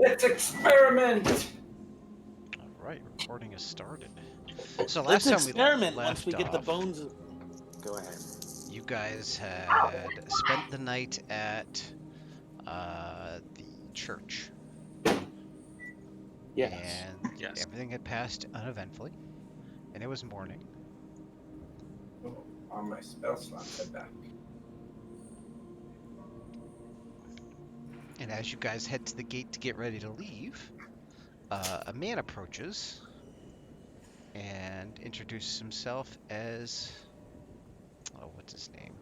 Let's experiment! Alright, recording has started. So Let's last time we experiment left once we get the off, bones. Go ahead. you guys had spent the night at the church. Yes. And Yes. everything had passed uneventfully. And it was morning. Oh, all my spell slots are back. And as you guys head to the gate to get ready to leave, a man approaches and introduces himself as... Oh, what's his name?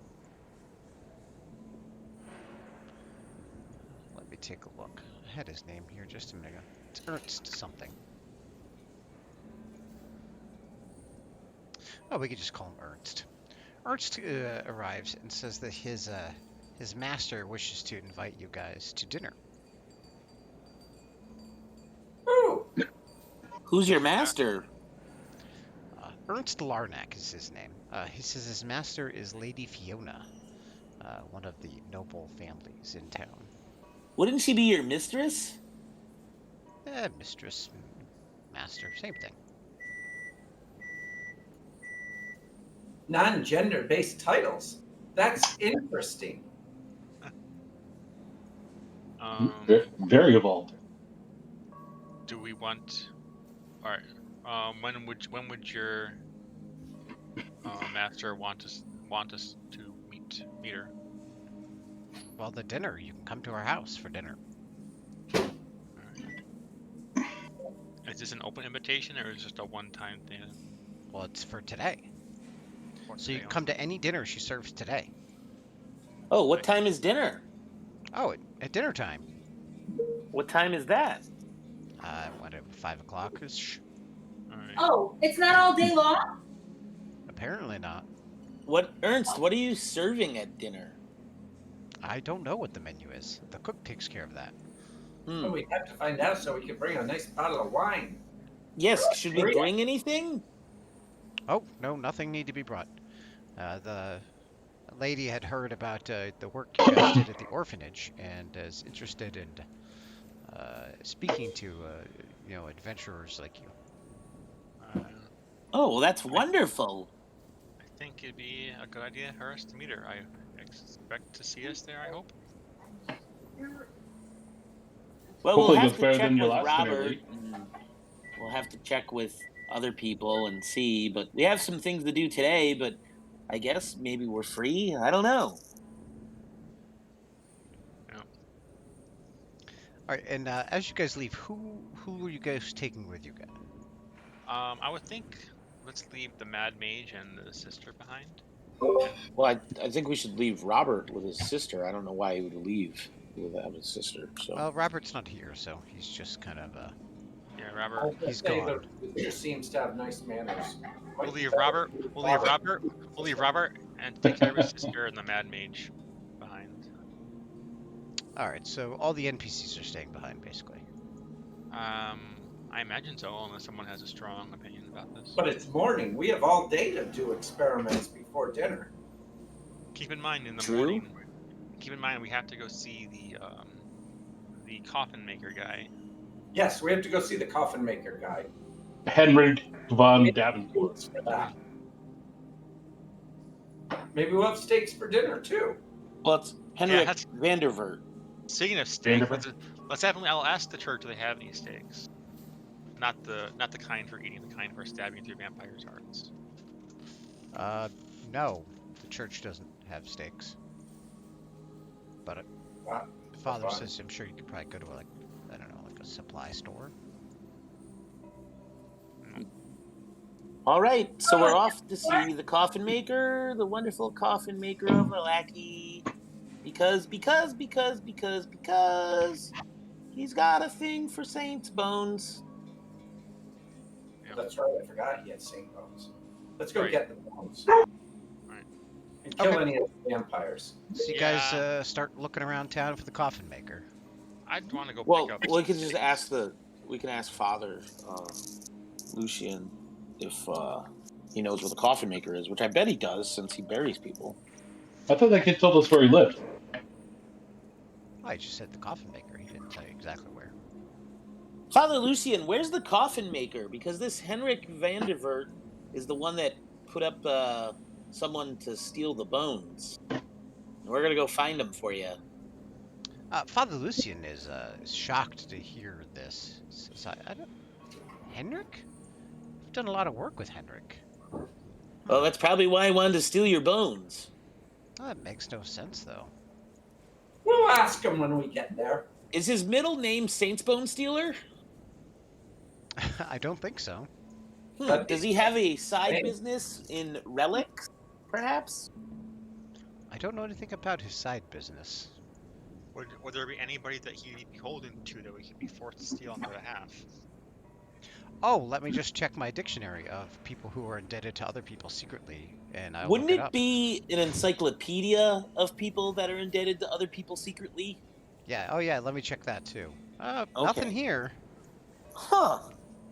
Let me take a look. I had his name here just a minute ago. It's Ernst something. Oh, we could just call him Ernst. Ernst arrives and says that his master wishes to invite you guys to dinner. Ooh! Who's your master? Ernst Larnack is his name. He says his master is Lady Fiona, one of the noble families in town. Wouldn't she be your mistress? Mistress, master, same thing. Non-gender-based titles. That's interesting. Very evolved. Do we want? All right. When would your master want us to meet her? Well, the dinner. You can come to our house for dinner. All right. Is this an open invitation or is it just a one-time thing? Well, it's for today. Or So you today can come to any dinner she serves today. Oh, what time is dinner? Oh, at dinner time. What time is that? What, at 5 o'clock-ish? All right. Oh, it's not all day long? Apparently not. Ernst, what are you serving at dinner? I don't know what the menu is. The cook takes care of that. Well, we have to find out so we can bring a nice bottle of wine. Yes, should we bring anything? Oh, no, nothing need to be brought. The lady had heard about the work you guys did at the orphanage and is interested in speaking to, adventurers like you. Oh, well, that's wonderful. I think it'd be a good idea for us to meet her. I expect to see us there, I hope. Well, Hopefully we'll it have goes to better check than your with last dinner, Robert. Lee. And we'll have to check with other people and see. But we have some things to do today, but I guess maybe we're free. I don't know. Yeah. All right, and as you guys leave, who are you guys taking with you guys? I would think let's leave the Mad Mage and the sister behind. Well, I think we should leave Robert with his sister. I don't know why he would leave without his sister. So. Well, Robert's not here, so he's just kind of Yeah, I Robert. was gonna He's say gone. The sister seems to have nice manners. We'll leave Robert. We'll leave Robert and take care of his sister and the Mad Mage behind. all right. So all the NPCs are staying behind, basically. I imagine so, unless someone has a strong opinion about this. But it's morning. We have all day to do experiments before dinner. Keep in mind in the True. morning. Keep in mind we have to go see the Coffin Maker guy. Yes, we have to go see the Coffin Maker guy. Henrik von Davenport. For that. Maybe we'll have steaks for dinner too. Well, it's Henrik that's- Vandervert. Speaking of steak, Vanderbilt? let's have. I'll ask the church do they have any steaks. Not the kind for eating, the kind for stabbing through vampires' hearts. No, the church doesn't have steaks. But Wow. Father Fine. says I'm sure you could probably go to like a supply store. All right, so we're off to see the Coffin Maker, the wonderful Coffin Maker of Malaki, because he's got a thing for saints' bones. Yeah. That's right. I forgot he had Saint bones. Let's go Right. get the bones. Right. And kill Okay. any of the vampires. So you guys start looking around town for the Coffin Maker. I'd want to go Well, pick up. we could just ask Father Lucian if he knows where the Coffin Maker is, which I bet he does since he buries people. I thought that kid told us where he lived. Oh, I just said the Coffin Maker. He didn't tell you exactly where. Father Lucian, where's the Coffin Maker? Because this Henrik Vandervert is the one that put up someone to steal the bones. We're gonna go find him for you. Father Lucian is shocked to hear this. He says, I don't. Henrik? I've done a lot of work with Henrik. Well, that's probably why I wanted to steal your bones. Oh, that makes no sense, though. We'll ask him when we get there. Is his middle name Saint's Bone Stealer? I don't think so. Does he have a side Hey. business in relics, perhaps? I don't know anything about his side business. Would there be anybody that he'd be beholden to that we could be forced to steal on their behalf? Oh, let me just check my dictionary of people who are indebted to other people secretly, and I'll Wouldn't look it it up. be an encyclopedia of people that are indebted to other people secretly? Yeah, oh yeah, let me check that too. Okay. Nothing here. Huh.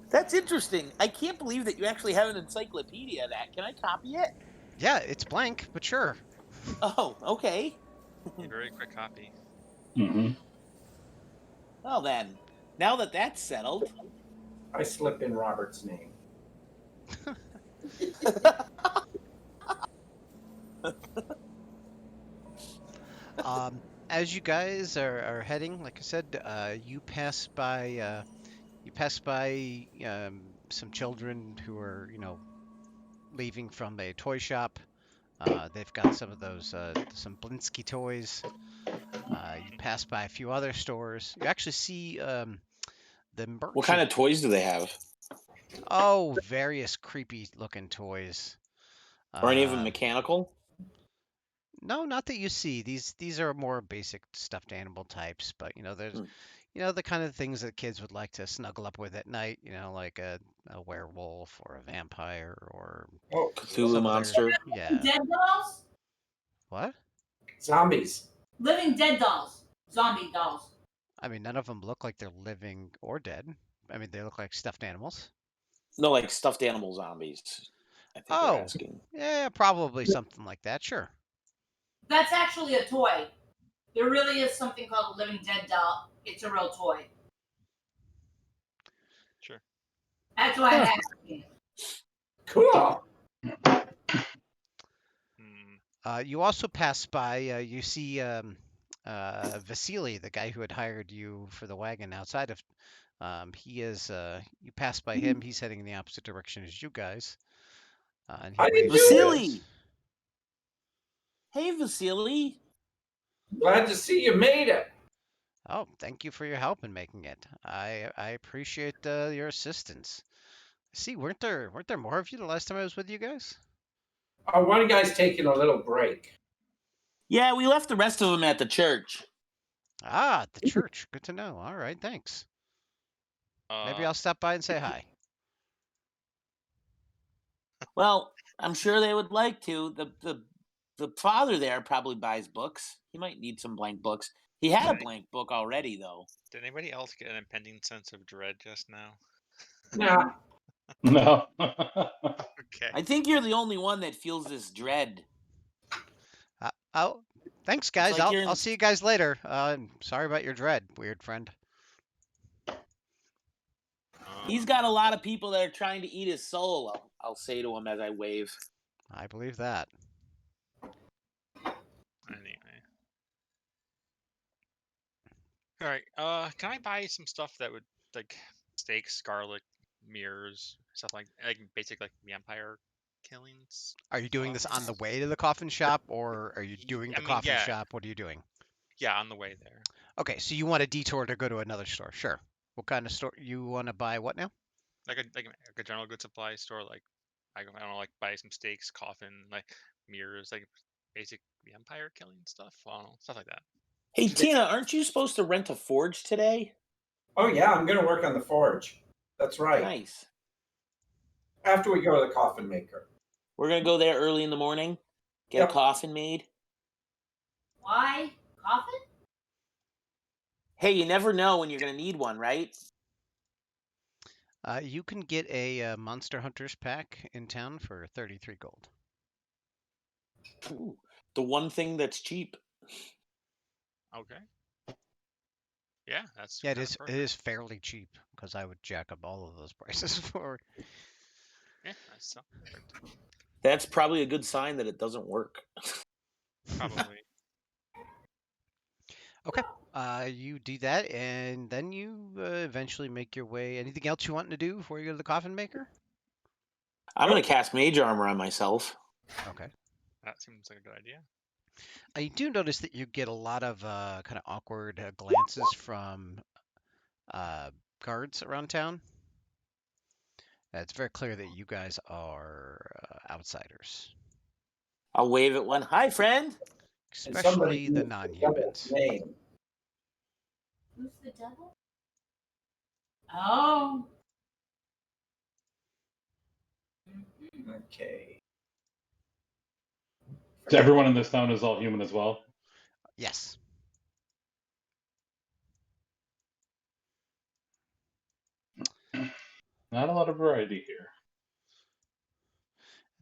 That's interesting. I can't believe that you actually have an encyclopedia of that. Can I copy it? Yeah, it's blank, but sure. Oh, okay. A very quick copy. Mm-hmm. Well then, now that that's settled, I slip in Robert's name. As you guys are heading, like I said, you pass by some children who are, leaving from a toy shop. They've got some of those some Blinsky toys. You pass by a few other stores. You actually see the merchant. what kind of toys do they have? Oh, various creepy looking toys. Are any of them mechanical? No, not that you see. These are more basic stuffed animal types, but there's the kind of things that kids would like to snuggle up with at night, like a werewolf or a vampire or Oh, Cthulhu some monster. other, yeah. Dead dolls? What? zombies. Living dead dolls. Zombie dolls. I mean, none of them look like they're living or dead. I mean, they look like stuffed animals. No, like stuffed animal zombies. I think they're Oh, asking. yeah, probably something like that. Sure. That's actually a toy. There really is something called a living dead doll. It's a real toy. Sure. That's why I'm asking. Cool. You also pass by. You see Vasily, the guy who had hired you for the wagon outside of. He is. You pass by him. He's heading in the opposite direction as you guys. And he How you waves to you Vasily! guys. Hey, Vasily. Glad to see you made it. Oh, thank you for your help in making it. I appreciate your assistance. See, weren't there more of you the last time I was with you guys? Oh, one guy's taking a little break. Yeah, we left the rest of them at the church. Ah, at the church. Good to know. All right, thanks. Maybe I'll stop by and say hi. Well, I'm sure they would like to. The father there probably buys books. He might need some blank books. He had a blank book already, though. Did anybody else get an impending sense of dread just now? Nah, No. Okay. I think you're the only one that feels this dread. Oh, thanks, guys. like you're in- I'll see you guys later. Sorry about your dread, weird friend. He's got a lot of people that are trying to eat his soul. I'll say to him as I wave. I believe that. Anyway. All right. Can I buy some stuff that would like stakes, garlic, mirrors, stuff like basic like vampire killings? Are you doing this on the way to the coffin shop, or are you doing the coffin yeah. shop? What are you doing? Yeah, on the way there. Okay, so you want a detour to go to another store. Sure. What kind of store you want to buy? What now? Like a general good supply store. Like I don't know, like buy some steaks, coffin, like mirrors, like basic vampire killing stuff. I don't know, stuff like that. Hey, Tina, aren't you supposed to rent a forge today? oh yeah, I'm going to work on the forge. That's right. Nice. After we go to the coffin maker. We're going to go there early in the morning, get Yep. a coffin made. Why? Coffin? Hey, you never know when you're going to need one, right? You can get a Monster Hunters pack in town for 33 gold. Ooh, the one thing that's cheap. Okay. Yeah, that's Yeah, it kinda is. It perfect. is fairly cheap because I would jack up all of those prices for. Yeah, that's so perfect. That's probably a good sign that it doesn't work. Probably. Okay. You do that, and then you eventually make your way. Anything else you want to do before you go to the Coffin Maker? I'm going to cast Mage Armor on myself. Okay. That seems like a good idea. I do notice that you get a lot of kind of awkward glances from uh, guards around town. It's very clear that you guys are outsiders, I'll wave at one. Hi, friend. And somebody especially the used the devil's non-humans. name. Who's the devil? Oh. Okay. So everyone in this town is all human as well. Yes. Not a lot of variety here.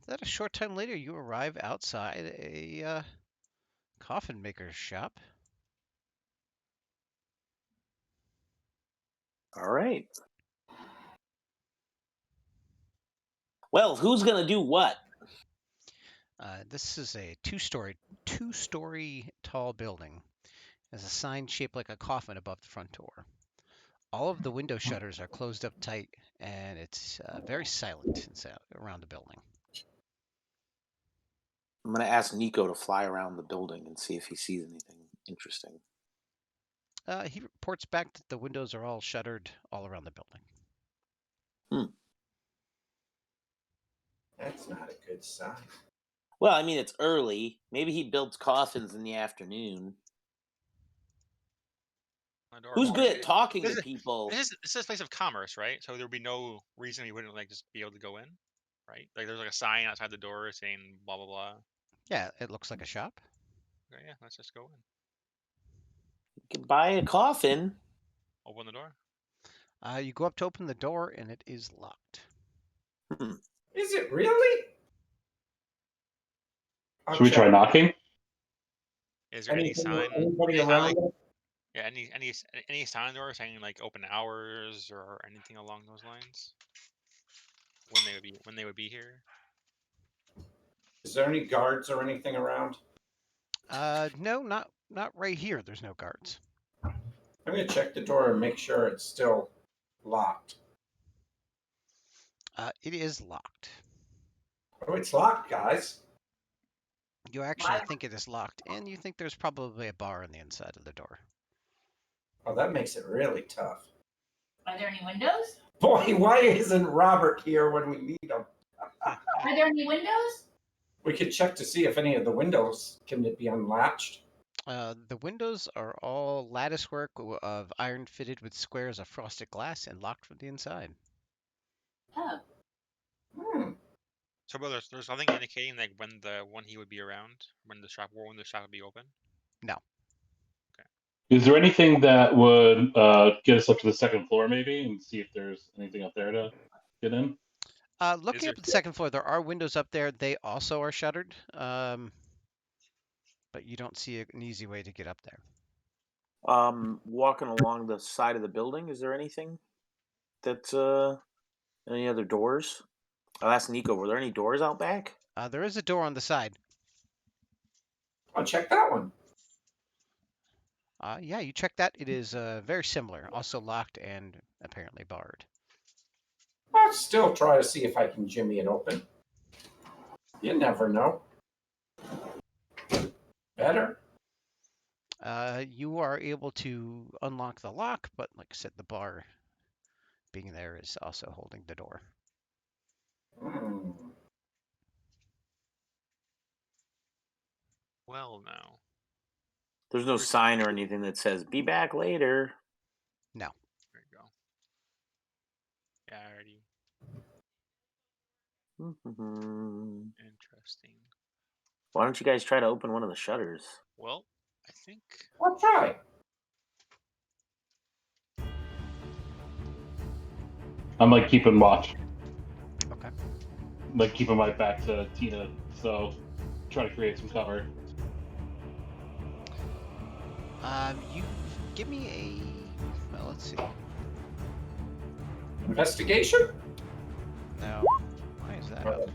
Then a short time later, you arrive outside a coffin maker's shop. All right. Well, who's going to do what? This is a two-story tall building. There's a sign shaped like a coffin above the front door. All of the window shutters are closed up tight, and it's very silent inside, around the building. I'm going to ask Nico to fly around the building and see if he sees anything interesting. He reports back that the windows are all shuttered all around the building. That's not a good sign. Well, I mean, it's early. Maybe he builds coffins in the afternoon. My door. Who's Or good maybe- at talking This to is- people? This is a place of commerce, right? So there would be no reason we wouldn't like just be able to go in, right? Like there's like a sign outside the door saying blah blah blah. Yeah, it looks like a shop. Okay, yeah, let's just go in. You can buy a coffin. Open the door. You go up to open the door, and it is locked. Is it really? I'll Should we try check. knocking? Is there any Anything- sign? Anybody any sign, around like- it? Yeah, any sign on the door saying like open hours or anything along those lines? When they would be here? Is there any guards or anything around? No, not right here. There's no guards. I'm gonna check the door and make sure it's still locked. It is locked. Oh, it's locked, guys. You actually think it is locked, and you think there's probably a bar on the inside of the door. Oh, that makes it really tough. Are there any windows? Boy, why isn't Robert here when we need him? Are there any windows? We could check to see if any of the windows can be unlatched. The windows are all lattice work of iron fitted with squares of frosted glass and locked from the inside. Oh. Hmm. So, but there's nothing indicating like when he would be around, when the shop would be open. Is there anything that would get us up to the second floor, maybe, and see if there's anything up there to get in? Looking there- up at the second floor, there are windows up there. They also are shuttered, but you don't see an easy way to get up there. Walking along the side of the building, is there anything that's any other doors? I'll ask Nico, were there any doors out back? There is a door on the side. I'll check that one. Yeah, you check that. It is very similar, also locked and apparently barred. I'll still try to see if I can jimmy it open. You never know. Better. You are able to unlock the lock, but like I said, the bar being there is also holding the door. Hmm. Well, now. There's no sign or anything that says "Be back later." No. There you go. Yeah, already. Interesting. Why don't you guys try to open one of the shutters? Well, I think I'll try. I'm like keeping watch, Okay. like keeping my back to Tina, so try to create some cover. You give me let's see. Investigation? No. Why is that up?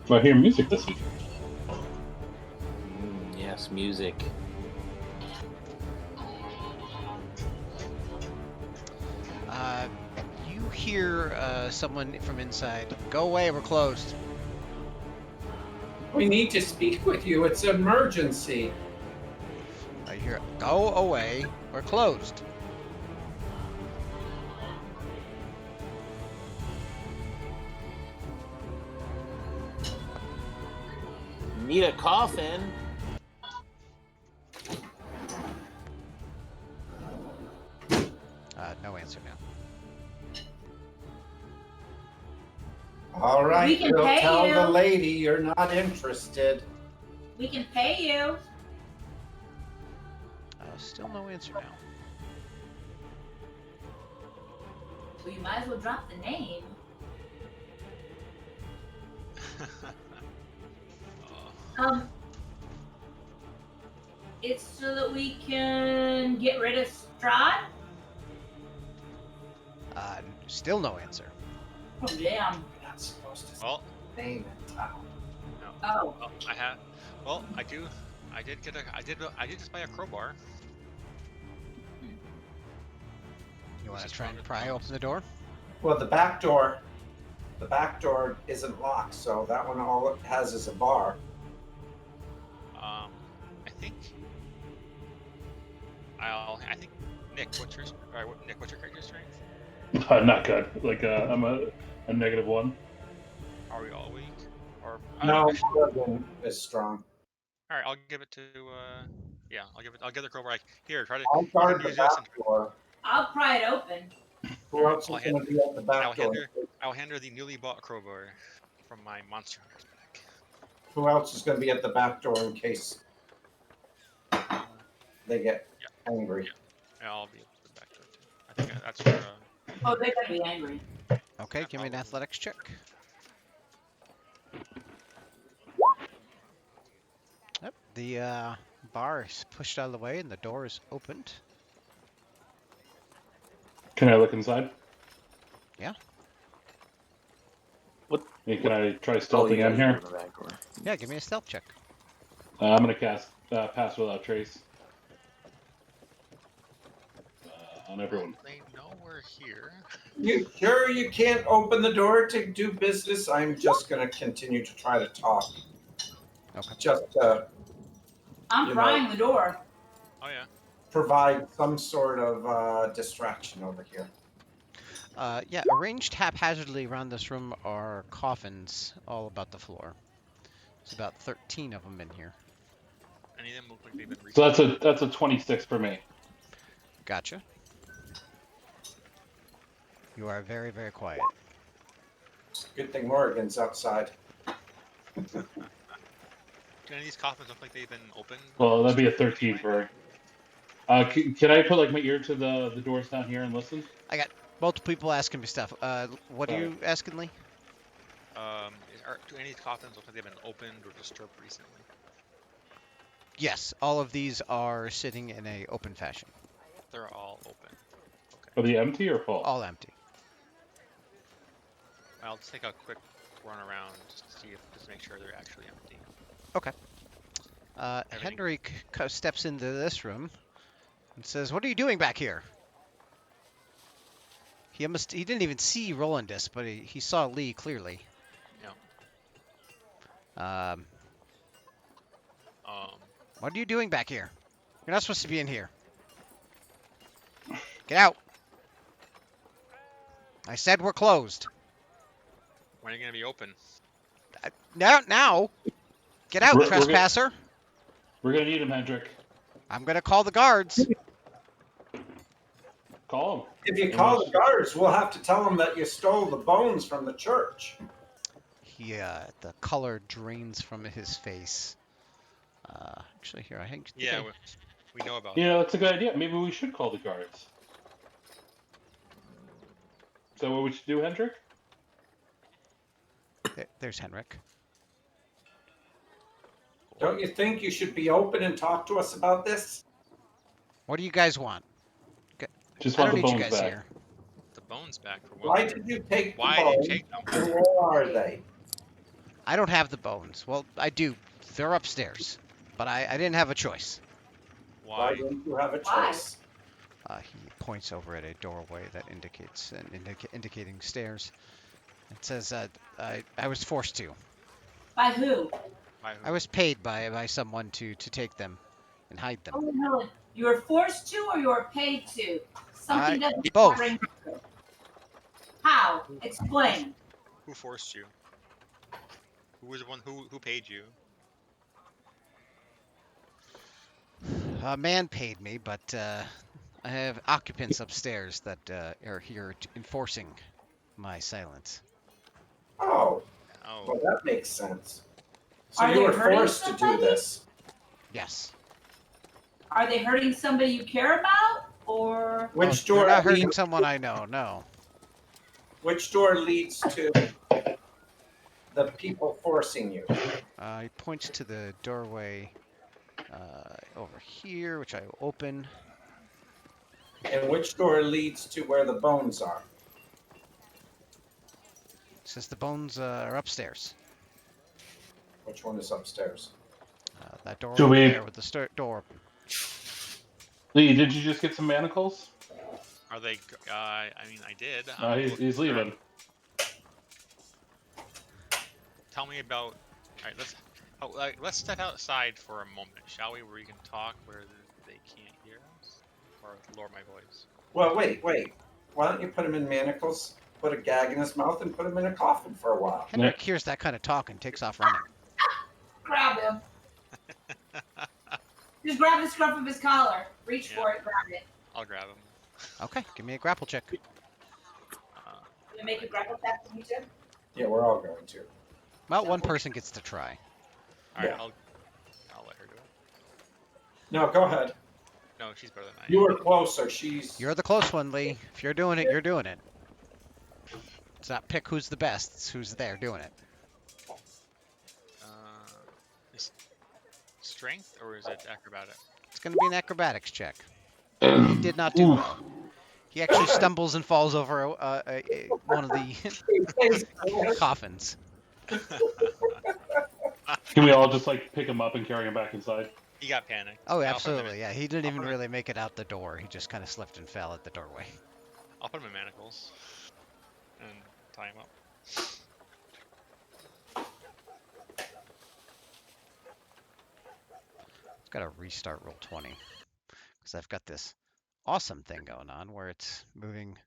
I hear music this week. Yes, music. You hear someone from inside. Go away, we're closed. We need to speak with you. It's an emergency. I hear, go away, we're closed. Need a coffin? No answer now. All right, We can we'll pay tell you. the lady you're not interested. We can pay you. Still no answer now. Well, you might as well drop the name. It's so that we can get rid of Strahd. Still no answer. Oh damn. You're not supposed to say Well, name in town. no. Oh. Well, I have. Well, I do. I did get a. I did just buy a crowbar. You want to Just try and found it pry now. open the door? Well, the back door isn't locked, so that one all it has is a bar. I think. I think Nick, what's your Nick, what's your character strength? Not good. Like I'm a -1. Are we all weak? Or No, actually, Morgan is strong. all right, I'll give it to. Yeah, I'll give the crowbar. Here, try to. I'll guard the use this back door. I'll pry it open. Who Alright, else I'll is going to be at the back door? I'll hand her the newly bought crowbar from my Monster Hunter's pack. Who else is going to be at the back door in case they get angry? Yeah, I'll be at the back door too. I think that's for. Oh, they're gonna be angry. Okay, Yeah, give me an I'll- athletics check. Yep, the bar is pushed out of the way and the door is opened. Can I look inside? Yeah. What? Hey, can I try Oh, stealthing you in guys here? are in the back door. Yeah, give me a stealth check. I'm gonna cast pass without trace on everyone. They know we're here. You sure you can't open the door to do business? I'm just going to continue to try to talk. Okay. Just I'm You prying the door. Oh yeah. provide some sort of distraction over here. Yeah, arranged haphazardly around this room are coffins all about the floor. There's about 13 of them in here. Any of them look like they've been So recently. that's a 26 for me. Gotcha. You are very, very quiet. Good thing Morgan's outside. Do any of these coffins look like they've been opened? Well, that'd be a 13 for her. Can I put like my ear to the doors down here and listen? Multiple people asking me stuff. What are you asking, Lee? Do any of these coffins look like they've been opened or disturbed recently? Yes, all of these are sitting in a open fashion. They're all open. Are they empty or full? All empty. I'll just take a quick run around just to see if just make sure they're actually empty. Everything- Henrik steps into this room and says, "What are you doing back here?" He didn't even see Rolandus, but he saw Lee clearly. What are you doing back here? You're not supposed to be in here. Get out. I said we're closed. When are you gonna be open? Now. Get out, We're gonna- trespasser. We're gonna need him, Hendrik. I'm gonna call the guards. Call him. If you call the guards, we'll have to tell them that you stole the bones from the church. The color drains from his face. Actually, here, I think. Yeah, we know about Yeah, that's a good idea. Maybe we should call the guards. Is that what we should do, Hendrik? There's Henrik. Don't you think you should be open and talk to us about this? What do you guys want? Just I want don't the need you bones guys back. here. The bones back for Why what? did you take Why the did you bones? take them? And where are they? I don't have the bones. Well, I do. They're upstairs. But I didn't have a choice. Why Why? didn't you have a Why? choice? He points over at a doorway that indicates indicating stairs. It says, I was forced to. By who? Why who? I was paid by someone to take them and hide them. Oh, no. You were forced to or you were paid to? Something doesn't both. ring true. How? Explain. Who forced you? Who was the one who paid you? A man paid me, but I have occupants upstairs that are here enforcing my silence. Oh, Oh, well, that makes sense. So Are you they were hurting forced to do somebody? this. Yes. Are they hurting somebody you care about? Or Which They're door? not hurting leads- someone I know. No. Which door leads to the people forcing you? He points to the doorway over here, which I will open. And which door leads to where the bones are? Says the bones are upstairs. Which one is upstairs? That door Do over we- there with the door open. Lee, did you just get some manacles? are they? I mean, I did. He's leaving. Tell me about. All right, let's step outside for a moment, shall we? Where we can talk, where they can't hear us, or lower my voice. Well, wait. Why don't you put him in manacles, put a gag in his mouth, and put him in a coffin for a while? Henrik hears that kind of talk and takes off running. grab him. Just grab the scruff of his collar. Reach Yeah. for it, grab it. I'll grab him. Okay, give me a grapple check. Gonna make a grapple check for me too? Yeah, we're all going to. Well, one person gets to try. All right, Yeah. I'll let her do it. No, go ahead. No, she's better than I am. You were closer. She's. You're the close one, Lee. If you're doing it, you're doing it. It's not pick who's the best, it's who's there doing it. Is strength or is it acrobatic? It's going to be an acrobatics check. He did not do well. He actually stumbles and falls over one of the coffins. Can we all just like pick him up and carry him back inside? He got panicked. Oh, I'll put him absolutely. in- Yeah, he didn't I'll even put him- really make it out the door. He just kind of slipped and fell at the doorway. I'll put him in manacles and tie him up. It's got to restart roll 20 because I've got this awesome thing going on where it's moving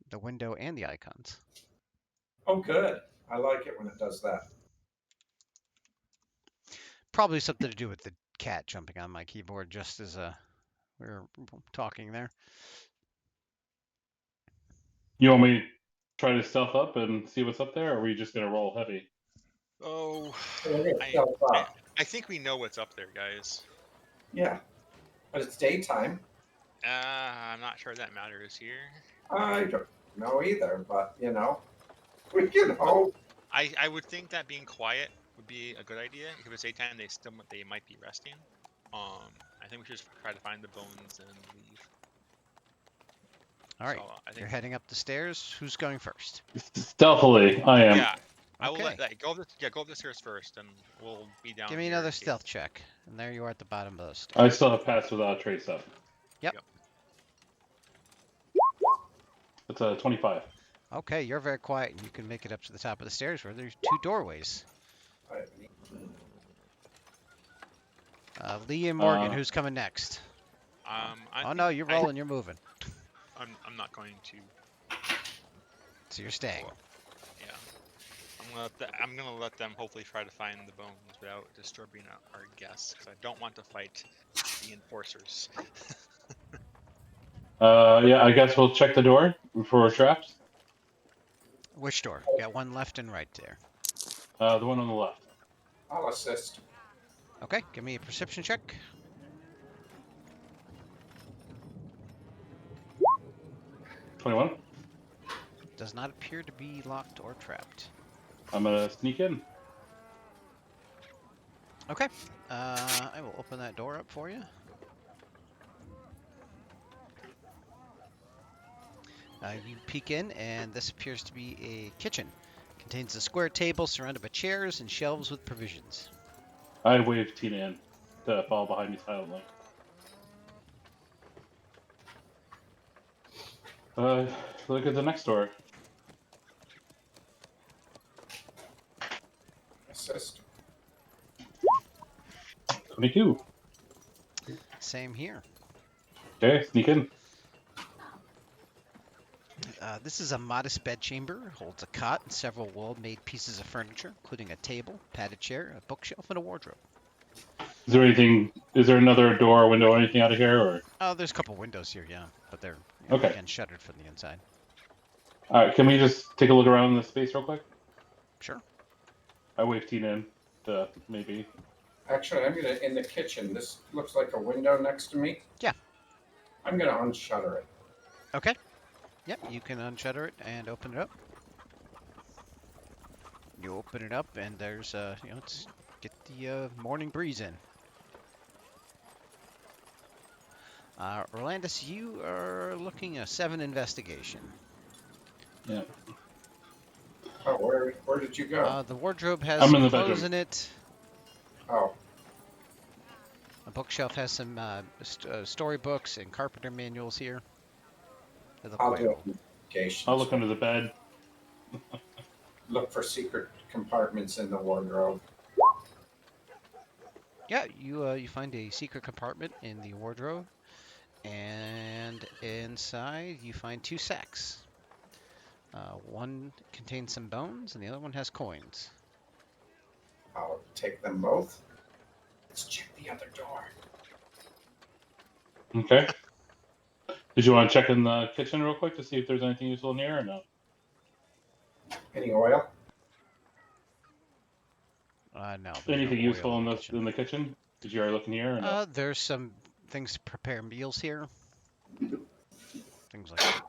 the window and the icons. Oh, good. I like it when it does that. Probably something to do with the cat jumping on my keyboard just as we were talking there. You want me to try to stealth up and see what's up there, or are we just gonna roll heavy? Oh, It goes up. I think we know what's up there, guys. Yeah, but it's daytime. I'm not sure that matters here. I don't know either, but we can hope. I would think that being quiet would be a good idea. If it's daytime, they might be resting. I think we should just try to find the bones and leave. All right, So, I you're think, heading up the stairs. Who's going first? Stealthily, I am. yeah, I will Okay. go up the stairs first, and we'll be down. Give me here another in case- stealth check. And there you are at the bottom of the stairs. I still have pass without a trace up. Yep. It's a 25. Okay, you're very quiet and you can make it up to the top of the stairs where there's two doorways. Lee and Morgan, who's coming next? I Oh think no, you're rolling, you're moving. I'm not going to. So you're staying. Yeah. I'm gonna let them hopefully try to find the bones without disturbing our guests, because I don't want to fight the enforcers. Yeah, I guess we'll check the door before we're trapped. Which door? You got one left and right there. The one on the left. I'll assist. Okay, give me a perception check. 21. Does not appear to be locked or trapped. I'm gonna sneak in. Okay, I will open that door up for you. You peek in, and this appears to be a kitchen. Contains a square table surrounded by chairs and shelves with provisions. I wave Tina in to follow behind me silently. Look at the next door. Assist. 22. Same here. Okay, sneak in. This is a modest bedchamber. Holds a cot and several well-made pieces of furniture, including a table, padded chair, a bookshelf, and a wardrobe. Is there anything? Is there another door, or window, or anything out of here? Or Oh, there's a couple windows here, yeah, but they're Okay. again shuttered from the inside. all right, can we just take a look around the space real quick? Sure. I wave Tina in to maybe. Actually, I'm gonna in the kitchen. This looks like a window next to me. Yeah. I'm gonna unshutter it. Okay. Yep, you can unshutter it and open it up. You open it up, and there's let's get the morning breeze in. Orlandis, you are looking at 7 investigation. Yeah. Oh, where did you go? The wardrobe has I'm some in the clothes bedroom. in it. Oh, A bookshelf has some storybooks and carpenter manuals here. They look I'll quite do old. investigations. I'll look under the bed. Look for secret compartments in the wardrobe. Yeah, you find a secret compartment in the wardrobe, and inside you find 2 sacks. One contains some bones, and the other one has coins. I'll take them both. Let's check the other door. Okay. Did you want to check in the kitchen real quick to see if there's anything useful in here or no? Any oil? No. there's Anything no oil useful in kitchen. the kitchen? Did you already look in here or no? There's some things to prepare meals here. Things like that.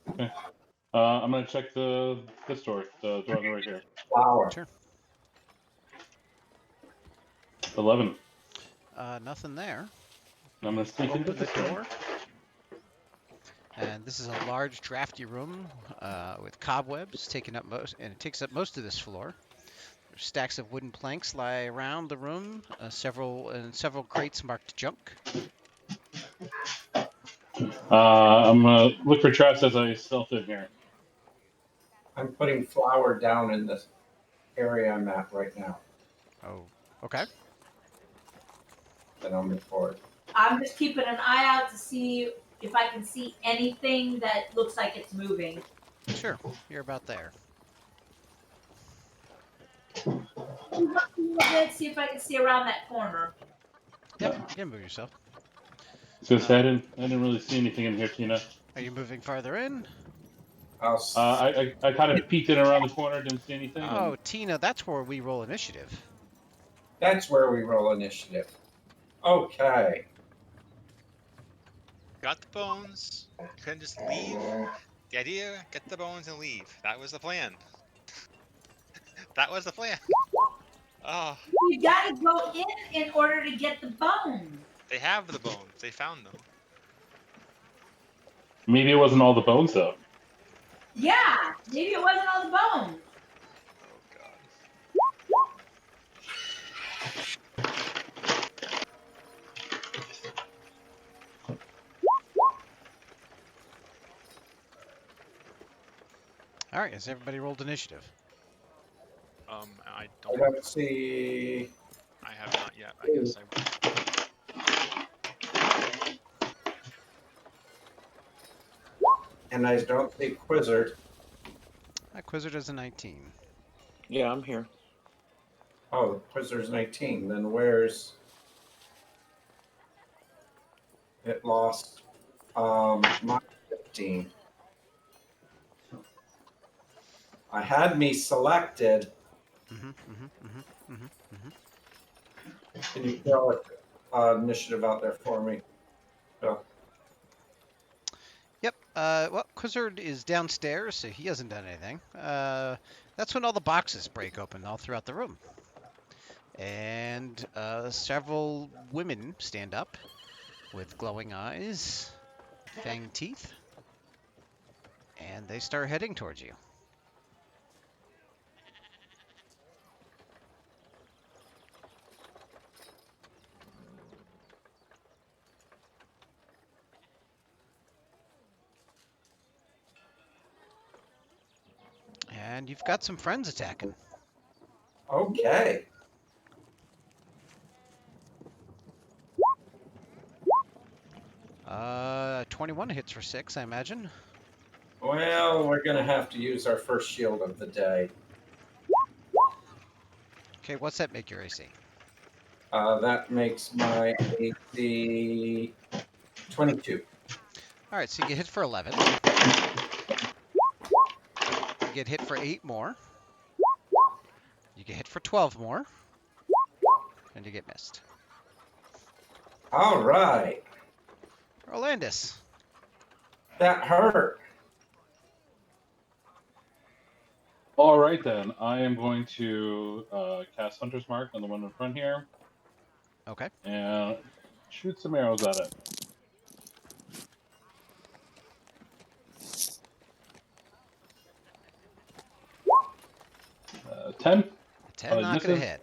Okay. I'm gonna check this door, the door on the right here. Flour. Sure. 11. Nothing there. I'm gonna sneak into Open the this door. door. And this is a large, drafty room with cobwebs taking up and it takes up most of this floor. There's stacks of wooden planks lie around the room. Several crates marked junk. I'm gonna look for traps as I stealth in here. I'm putting flour down in this area I'm at right now. Oh, okay. Then I'll move forward. I'm just keeping an eye out to see if I can see anything that looks like it's moving. Sure, you're about there. Let's see if I can see around that corner. Yep, you can move yourself. Just I didn't really see anything in here, Tina. Are you moving farther in? I'll I kind of peeked in around the corner, didn't see anything. Oh, Tina, that's where we roll initiative. That's where we roll initiative. Okay. Got the bones. Couldn't just leave. The idea: get the bones and leave. That was the plan. That was the plan. Oh, You gotta go in order to get the bone. they have the bones. They found them. Maybe it wasn't all the bones though. Yeah, maybe it wasn't all the bone. Oh god. All right, has everybody rolled initiative? I I don't. don't see. I have not yet. I guess And I don't see Quizzard. Quizzard is a 19. Yeah, I'm here. Oh, Quizzard's 19. Then where's it lost? My 15. I had me selected. Can you throw initiative out there for me? Bill? Yep. Well, Quizzard is downstairs, so he hasn't done anything. That's when all the boxes break open all throughout the room. And several women stand up with glowing eyes, fang teeth. And they start heading towards you. And you've got some friends attacking. Okay. Uh, 21 hits for 6, I imagine. Well, we're going to have to use our first shield of the day. Okay, what's that make your AC? That makes my AC 22. All right, so you get hit for 11. You get hit for 8 more. You get hit for 12 more. And you get missed. All right. Rolandis. That hurt. All right, then. I am going to cast Hunter's Mark on the one in front here Okay. and shoot some arrows at it. 10. 10 not going to hit.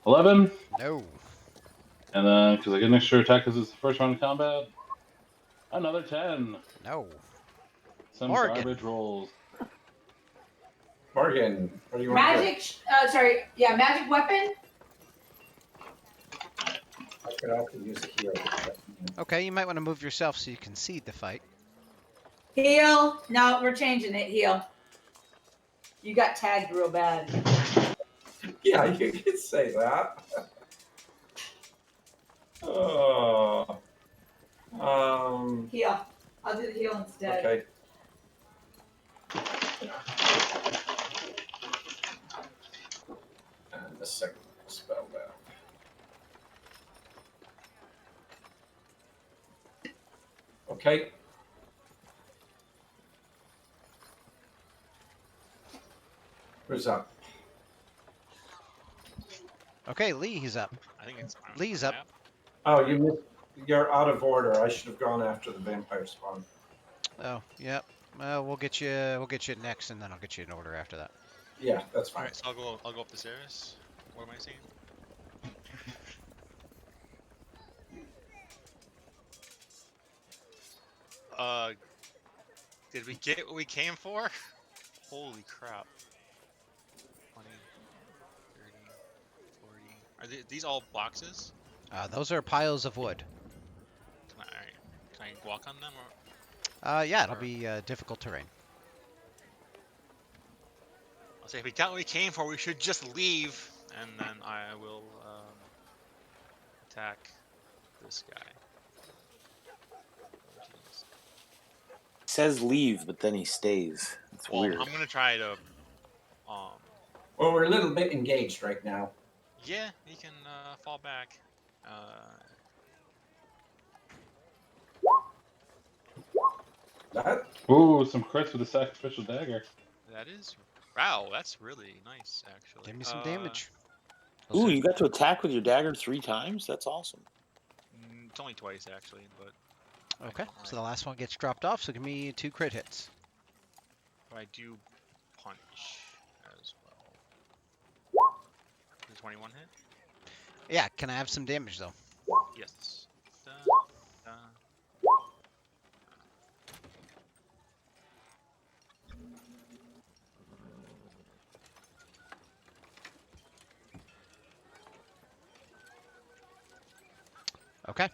11. No. And then, because I get an extra attack because it's the first round of combat, another 10. No. Some Morgan. garbage rolls. Morgan, what do you want to do? Magic weapon. I could also use a heal. Okay, you might want to move yourself so you can see the fight. Heal. No, we're changing it. Heal. You got tagged real bad. Yeah, you could say that. Oh. Heal. I'll do the heal instead. Okay. And the second spell down. Okay. Who's up? Okay, Lee, he's up. I think it's Lee's up. Oh, you missed. You're out of order. I should have gone after the vampire spawn. Oh, yep. Well, we'll get you next, and then I'll get you in order after that. Yeah, that's All fine. right, so I'll go up the stairs. What am I seeing? Did we get what we came for? Holy crap. 20, 30, 40. Are these all boxes? Those are piles of wood. Alright. Can I walk on them? Yeah, it'll be difficult terrain. I'll say if we got what we came for, we should just leave, and then I will attack this guy. Oh, jeez. Says leave, but then he stays. It's Well, weird. I'm gonna try to. Well, we're a little bit engaged right now. Yeah, he can fall back. That? Ooh, some crits with the sacrificial dagger. That is. Wow, that's really nice, actually. Give me some damage. Ooh, you got to attack with your dagger 3 times? That's awesome. It's only twice, actually, but. Okay, so the last one gets dropped off, so give me 2 crit hits. I do punch as well. Does 21 hit? Yeah, can I have some damage, though? Yes. Okay.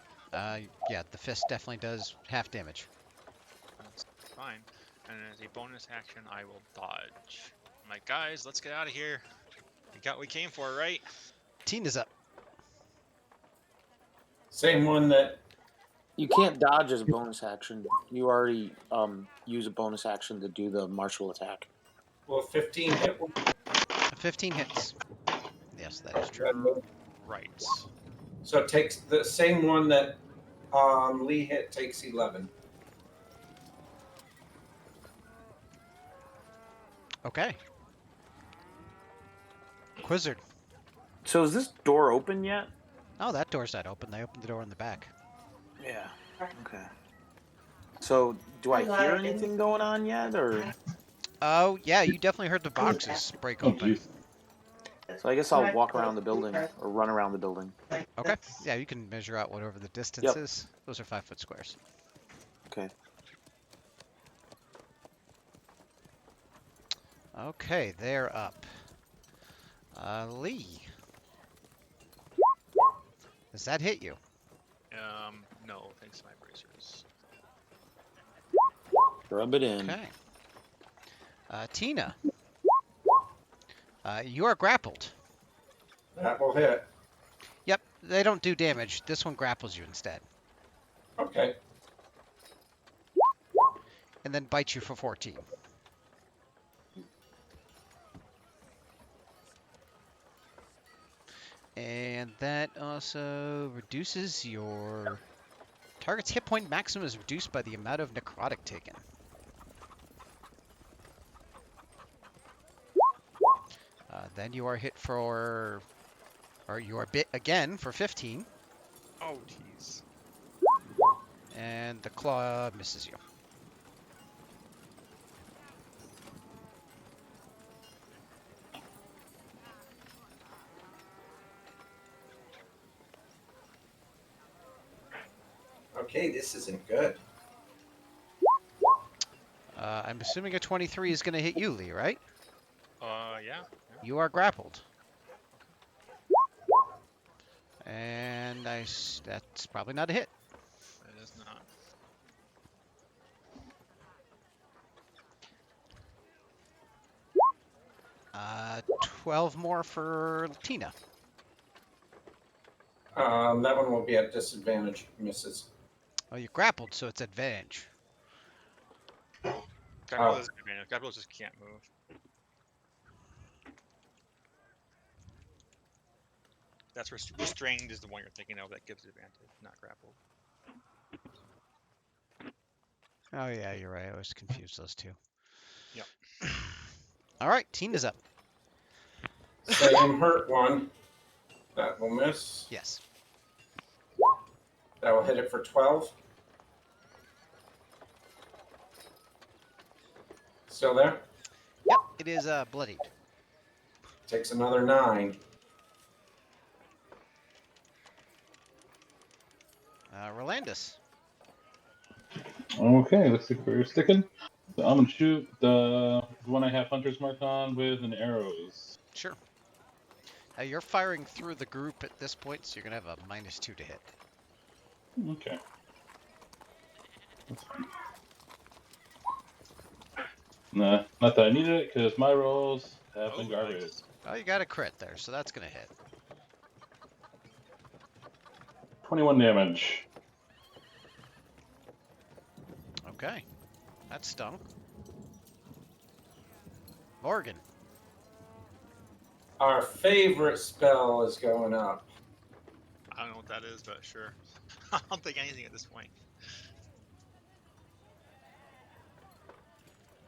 Yeah, the fist definitely does half damage. That's fine. And as a bonus action, I will dodge. I'm like, guys, let's get out of here. We got what we came for, right? Tina's up. Same one that. You can't dodge as a bonus action. You already use a bonus action to do the martial attack. Well, 15 hit. 15 hits. Yes, that is true. Right. So it takes the same one that Lee hit takes 11. Okay. Quizzard. So is this door open yet? Oh, that door's not open. They opened the door in the back. Yeah. Okay. So, do I hear anything going on yet, or? Oh, yeah, you definitely heard the boxes break Oh, open. jeez. So I guess I'll walk around the building or run around the building. Okay. Yeah, you can measure out whatever the distance Yep. is. Those are 5-foot squares. Okay. Okay, they're up. Lee. Does that hit you? No, thanks to my bracers. Rub it in. Okay. Tina. You are grappled. That will hit. Yep, they don't do damage. This one grapples you instead. Okay. And then bites you for 14. And that also reduces your target's hit point maximum is reduced by the amount of necrotic taken. Then you are hit for, or you are bit again for 15. Oh, jeez. And the claw misses you. Okay, this isn't good. I'm assuming a 23 is going to hit you, Lee, right? Yeah. You are grappled. And that's probably not a hit. It is not. 12 more for Tina. That one will be at disadvantage. Misses. Oh, you're grappled, so it's advantage. Grapple Oh. is advantage. Grapple just can't move. That's restrained is the one you're thinking of that gives advantage, not grapple. Oh, yeah, you're right. I always confuse those two. Yep. All right, Tina's up. Same hurt one. That will miss. Yes. That will hit it for 12. Still there? Yep, it is bloodied. Takes another 9. Rolandus. Okay, let's see where you're sticking. So I'm gonna shoot the one I have Hunter's Mark on with an arrows. Sure. You're firing through the group at this point, so you're going to have a -2 to hit. Okay. Nah, not that I needed it, because my rolls have been garbage. Nice. Oh, you got a crit there, so that's going to hit. 21 damage. Okay. That stung. Morgan. Our favorite spell is going up. I don't know what that is, but sure. I don't think anything at this point.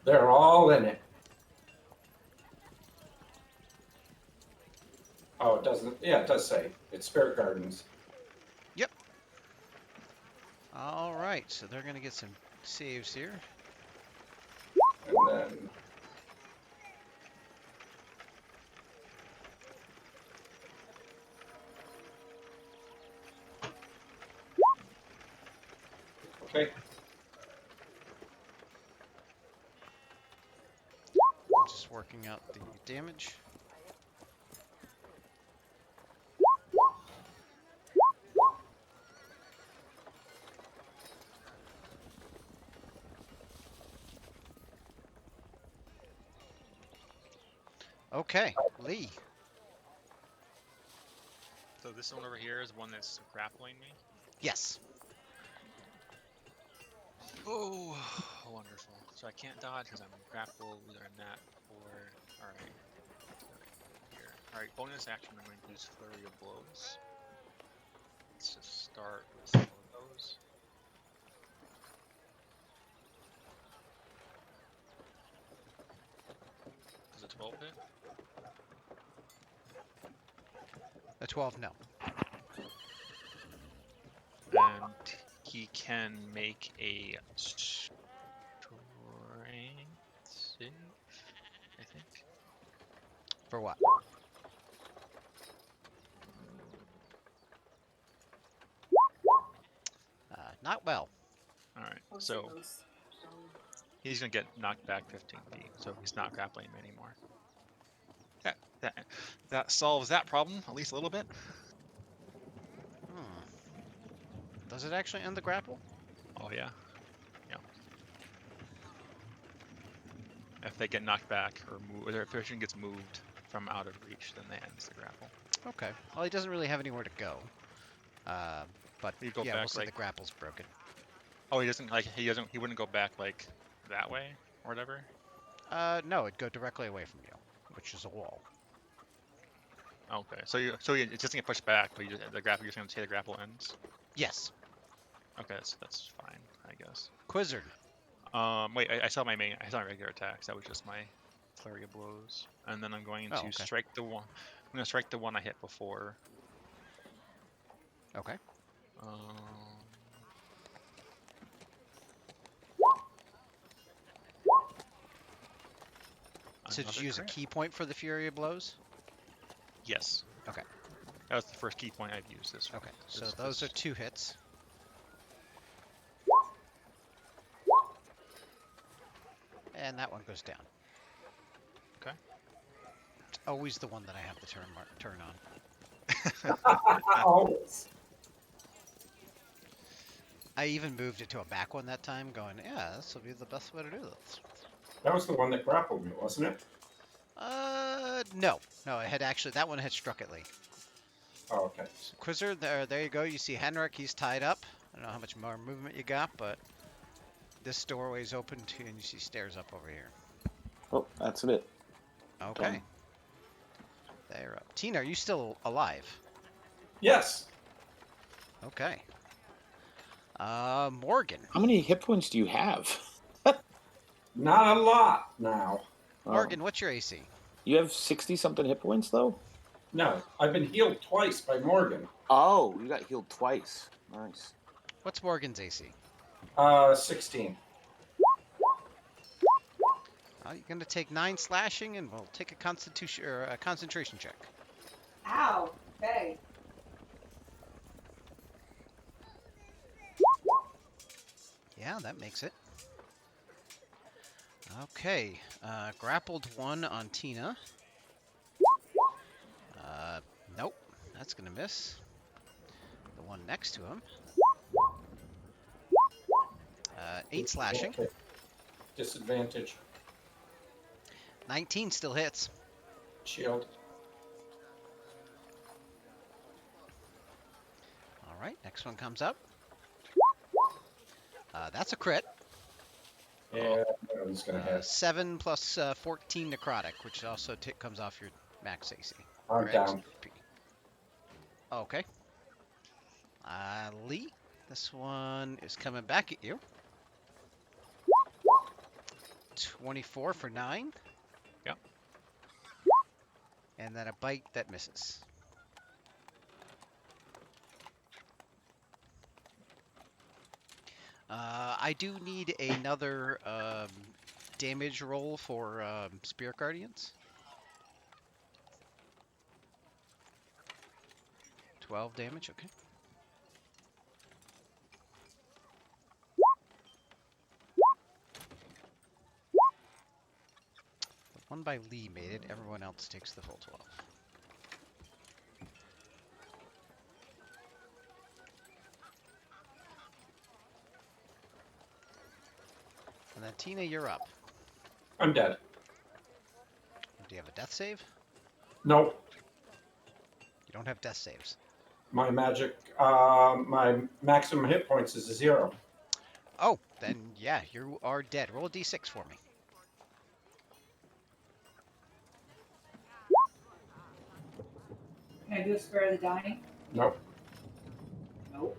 They're all in it. Oh, it doesn't. Yeah, it does say. It's Spirit Gardens. Yep. All right, so they're going to get some saves here. And then. Okay. Just working out the damage. Okay, Lee. So this one over here is one that's grappling me. Yes. Oh, wonderful. So I can't dodge because I'm grappled, either I'm that or... Alright. Here. Alright, bonus action, I'm going to use Flurry of Blows. Let's just start with some of those. Does a 12 hit? A 12, no. And he can make a strength save, I think. For what? Not well. All right, so he's gonna get knocked back 15 feet, so he's not grappling him anymore. That solves that problem at least a little bit. Hmm. Does it actually end the grapple? Oh yeah. If they get knocked back or move, or their position gets moved from out of reach, then they end the grapple. Okay. Well, he doesn't really have anywhere to go. But You go yeah, back we'll say like the grapple's broken. oh, he wouldn't go back like that way or whatever. No, it'd go directly away from you, which is a wall. Okay, so it just doesn't get pushed back, but you're just gonna say the grapple ends. Yes. Okay, that's fine, I guess. Quizzard. Wait, I saw my regular attacks. That was just my flurry of blows, and then I'm going to okay. strike the one. I'm gonna strike the one I hit before. Okay. So did you use a key point for the Fury of Blows? Yes. Okay. That was the first key point I've used this. Okay, so those are 2 hits. And that one goes down. Okay. It's always the one that I have the turn on. Always. I even moved it to a back one that time, going, yeah, this will be the best way to do this. That was the one that grappled me, wasn't it? No. No, it had actually, that one had struck at Lee. Oh, okay. So Quizzer, there you go. You see Henrik, he's tied up. I don't know how much more movement you got, but this doorway's open too, and you see stairs up over here. Oh, that's it. Okay. Done. They're up. Tina, are you still alive? Yes. Okay. Morgan. How many hit points do you have? Not a lot now. Morgan, what's your AC? You have 60-something hit points, though? No, I've been healed twice by Morgan. Oh, you got healed twice. Nice. What's Morgan's AC? 16. You're going to take 9 slashing, and we'll take a constitution or a concentration check. Ow. Okay. Yeah, that makes it. Okay, grappled 1 on Tina. Nope, that's gonna miss. The one next to him. 8 slashing. Okay. Disadvantage. 19 still hits. Shield. All right, next one comes up. That's a crit. Yeah, I'm just gonna hit. 7 plus 14 necrotic, which also comes off your max AC. I'm Or down. XP. Okay. Lee, this one is coming back at you. 24 for 9. Yep. And then a bite that misses. I do need another damage roll for Spirit Guardians. 12 damage, okay. The one by Lee made it, everyone else takes the full 12. And then Tina, you're up. I'm dead. Do you have a death save? Nope. You don't have death saves. My magic, my maximum hit points is 0. Oh, then yeah, you are dead. Roll a d6 for me. Can I do a spare the dying? Nope. Nope.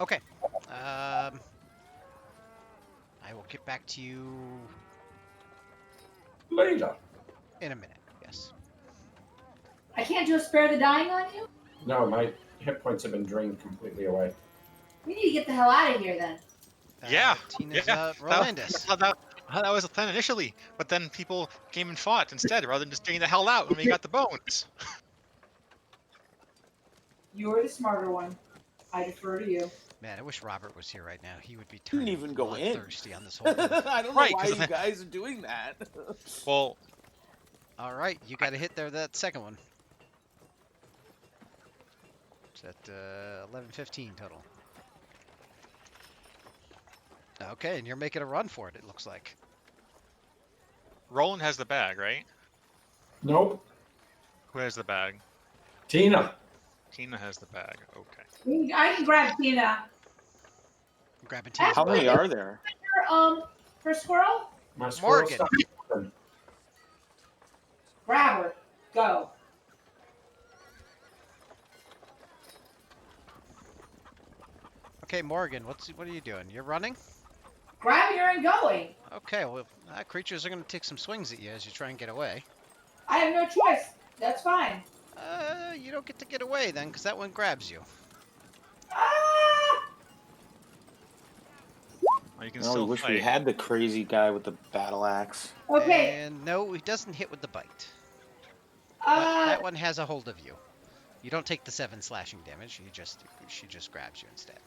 Okay. I will get back to you Later. in a minute. Yes. I can't do a spare the dying on you? No, my hit points have been drained completely away. We need to get the hell out of here then. Yeah, Tina's yeah. Rolandus. That was the plan initially, but then people came and fought instead, rather than just getting the hell out when we got the bones. You're the smarter one. I defer to you. Man, I wish Robert was here right now. He would be Didn't turning even go in. bloodthirsty on this whole thing. I don't know Right, why 'cause you guys are doing that. Well, All right, you got to hit there that second one. It's at 11:15 total. Okay, and you're making a run for it. It looks like. Roland has the bag, right? Nope. Who has the bag? Tina. Tina has the bag. Okay. I can grab Tina. I'm grabbing Tina's How many bag. are there? For squirrel, My squirrel Morgan. stuff. grab her. Go. Okay, Morgan, what are you doing? You're running? Grabbing her and going. Okay, well, creatures are going to take some swings at you as you try and get away. I have no choice. That's fine. You don't get to get away then, because that one grabs you. Ah! Well, you can No, I still wish fight. we had the crazy guy with the battle axe. Okay. And no, he doesn't hit with the bite. But that one has a hold of you. You don't take the 7 slashing damage. She just grabs you instead.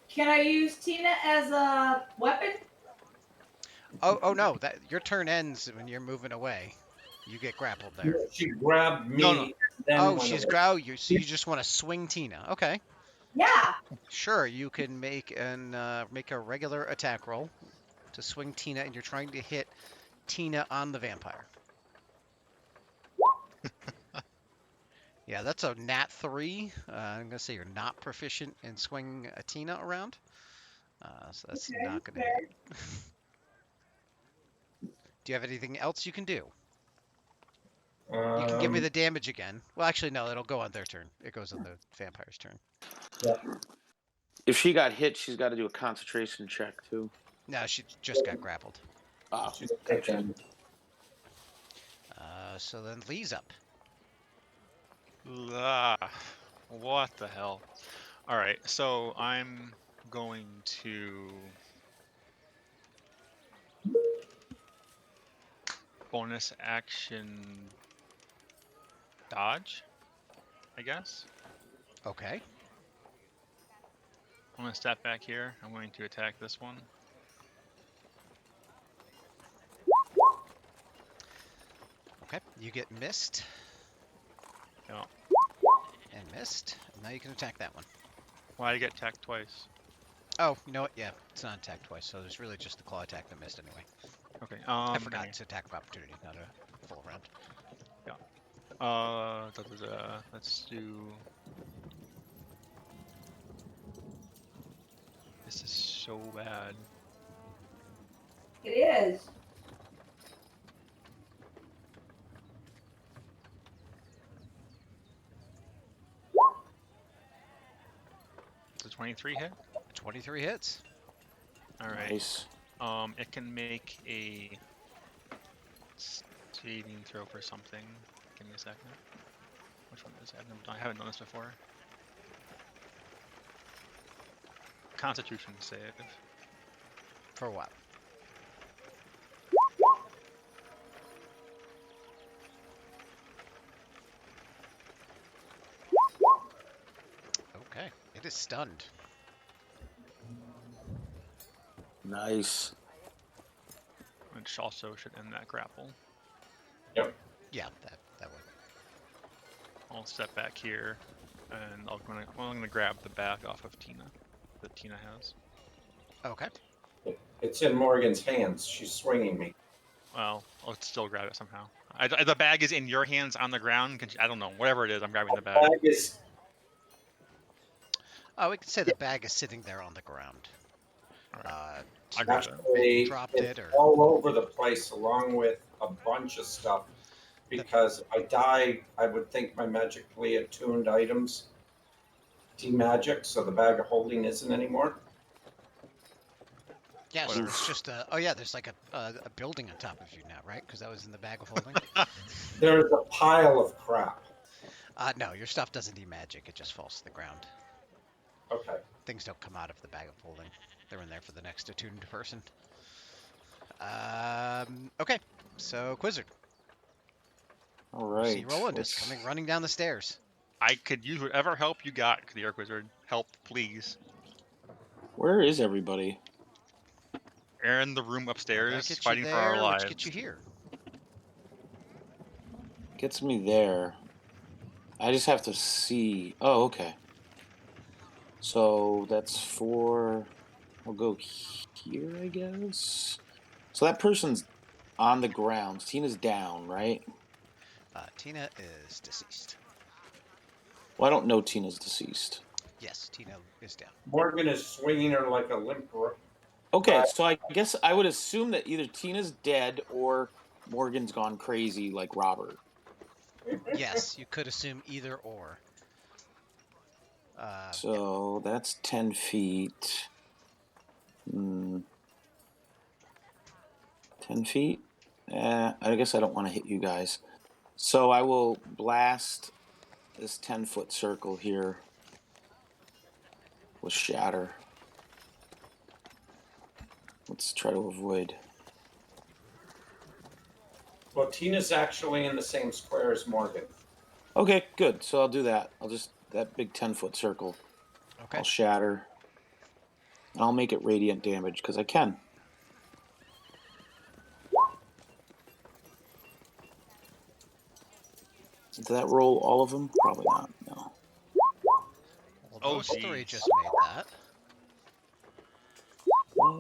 Can I use Tina as a weapon? Oh no! That your turn ends when you're moving away. You get grappled there. She grabbed me. No. Then Oh, went she's away. growl you, so you just want to swing Tina. Okay, Yeah. sure. You can make a regular attack roll to swing Tina, and you're trying to hit Tina on the vampire. Yeah, that's a nat 3. I'm gonna say you're not proficient in swinging a Tina around, so that's Okay, not gonna fair. hit. Do you have anything else you can do? You can give me the damage again. Well, actually, no. It'll go on their turn. It goes on the vampire's turn. If she got hit, she's got to do a concentration check too. No, she just got grappled. Oh, She's pitching. So then Lee's up. What the hell? All right, so I'm going to bonus action dodge, I guess. Okay. I'm going to step back here. I'm going to attack this one. Okay. You get missed. Yeah. And missed. And now you can attack that one. Why I get attacked twice? Oh, you know what? Yeah, it's not attack twice, so there's really just the claw attack that missed anyway. Okay. I forgot it's attack of opportunity, not a full round. Let's do. This is so bad. It is. It's a 23 hit. 23 hits. All right. nice. It can make a saving throw for something. Give me a second. Which one is that? I haven't done this before. Constitution save. For what? Okay. It is stunned. Nice. Which also should end that grapple. Yeah, that would. I'll step back here, and I'm gonna grab the bag off of Tina, that Tina has. Okay. It's in Morgan's hands. She's swinging me. Well, I'll still grab it somehow. The bag is in your hands on the ground. I don't know. Whatever it is, I'm grabbing the bag. Bag is Oh, we could say the bag is sitting there on the ground. Alright. Do I you got want it. to actually dropped it's it or all over the place, along with a bunch of stuff. Because if I die, I would think my magically attuned items demagic, so the bag of holding isn't anymore. yeah, so Whatever. it's just there's like a building on top of you now, right? Because that was in the bag of holding. There's a pile of crap. No, your stuff doesn't need magic. It just falls to the ground. Okay. Things don't come out of the bag of holding. They're in there for the next attuned person. Okay, so Quizzard. All You see right. Rolandus let's- coming running down the stairs. I could use whatever help you got, the Arc Wizard. Help, please. Where is everybody? They're in the room That upstairs, gets you fighting for our there, lives. which gets you here. Gets me there. I just have to see. Oh, okay. So that's 4. I'll go here, I guess. So that person's on the ground. Tina's down, right? Tina is deceased. Well, I don't know Tina's deceased. Yes, Tina is down. Morgan is swinging her like a limp. Okay, so I guess I would assume that either Tina's dead or Morgan's gone crazy like Robert. Yes, you could assume either or. Yeah. So that's 10 feet. 10 feet? I guess I don't want to hit you guys. So I will blast this 10-foot circle here with Shatter. Let's try to avoid. Well, Tina's actually in the same square as Morgan. Okay, good. So I'll do that. I'll just, that big 10-foot circle. Okay. I'll shatter. And I'll make it radiant damage because I can. Did that roll all of them? Probably not. No. Well, Oh, those three jeez. just made that.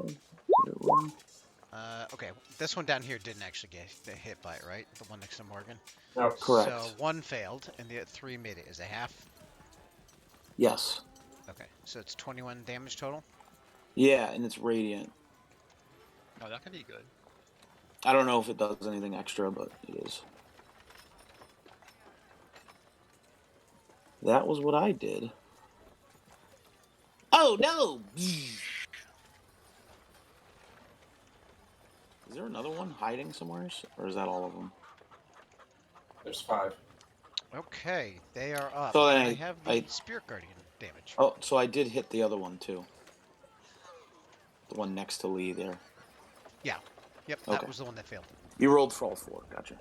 Did it roll? Okay, this one down here didn't actually get hit by it, right? The one next to Morgan. No, Correct. So one failed, and the three made it. Is a half? Yes. Okay, so it's 21 damage total. Yeah, and it's radiant. Oh, that could be good. I don't know if it does anything extra, but it is. That was what I did. Oh no! Is there another one hiding somewhere, or is that all of them? there's 5. Okay, they are up. So then and I- they have the I- Spirit Guardian damage. Oh, so I did hit the other one too. The one next to Lee there. Yep, that okay. was the one that failed. You rolled for all 4. Gotcha.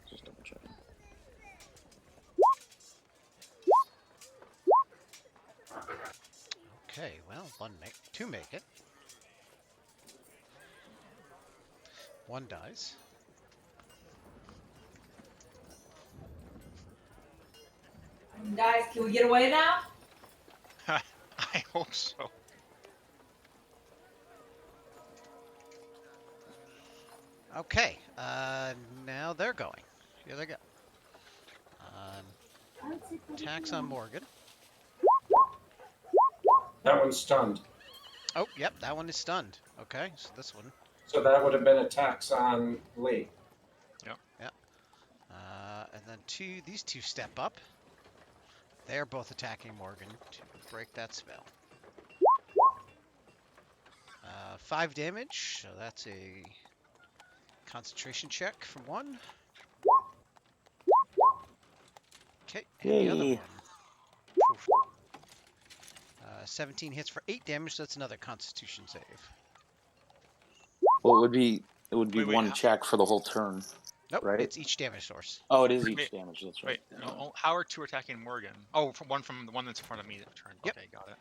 Just double checking. Okay, well, two make it. One dies. Guys, can we get away now? I hope so. Okay, now they're going. Here they go. Attacks on Morgan. That one's stunned. Oh, yep, that one is stunned. Okay, so this one. So that would have been attacks on Lee. And then these two step up. They're both attacking Morgan to break that spell. 5 damage, so that's a concentration check from one. Okay, and the other Yay. one. Oof. 17 hits for 8 damage, so that's another constitution save. Well, it would be Wait, one how- check for the whole turn. Nope, Right. it's each damage source. Oh, it is each Wait, damage. That's right. Wait, how are 2 attacking Morgan? Oh, from the one that's in front of me that turned. Yep. Okay, got it.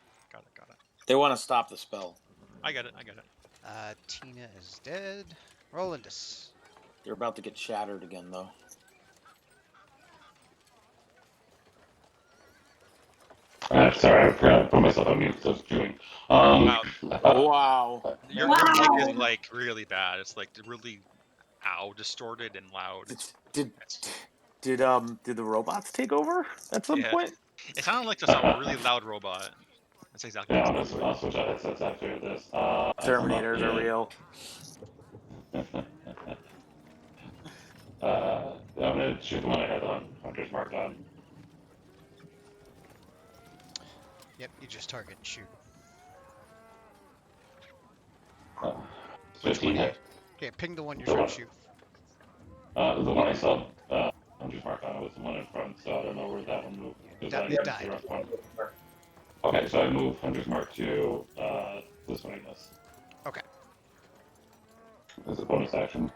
They want to stop the spell. I get it. Tina is dead. Rolandus. They're about to get shattered again, though. Sorry, I forgot to put myself on mute because I was chewing. Wow. Wow. Your Wow. mic is like really bad. It's like really, distorted and loud. Did the robots take over at some Yeah. point? It sounded like just a really loud robot. That's exactly Yeah, what it I'll switch out headsets after this. Terminators are real. I'm gonna shoot the one I had on Hunter's marked on. Yep, you just target and shoot. 15 hit. Okay, ping the one you're trying to shoot. The one I saw. Hunter's hunter's mark on it with the one in front, so I don't know where that one moved. Because I It grabbed died. the rough one. Okay, so I move hunter's mark to this one, I guess. Okay. As a bonus action.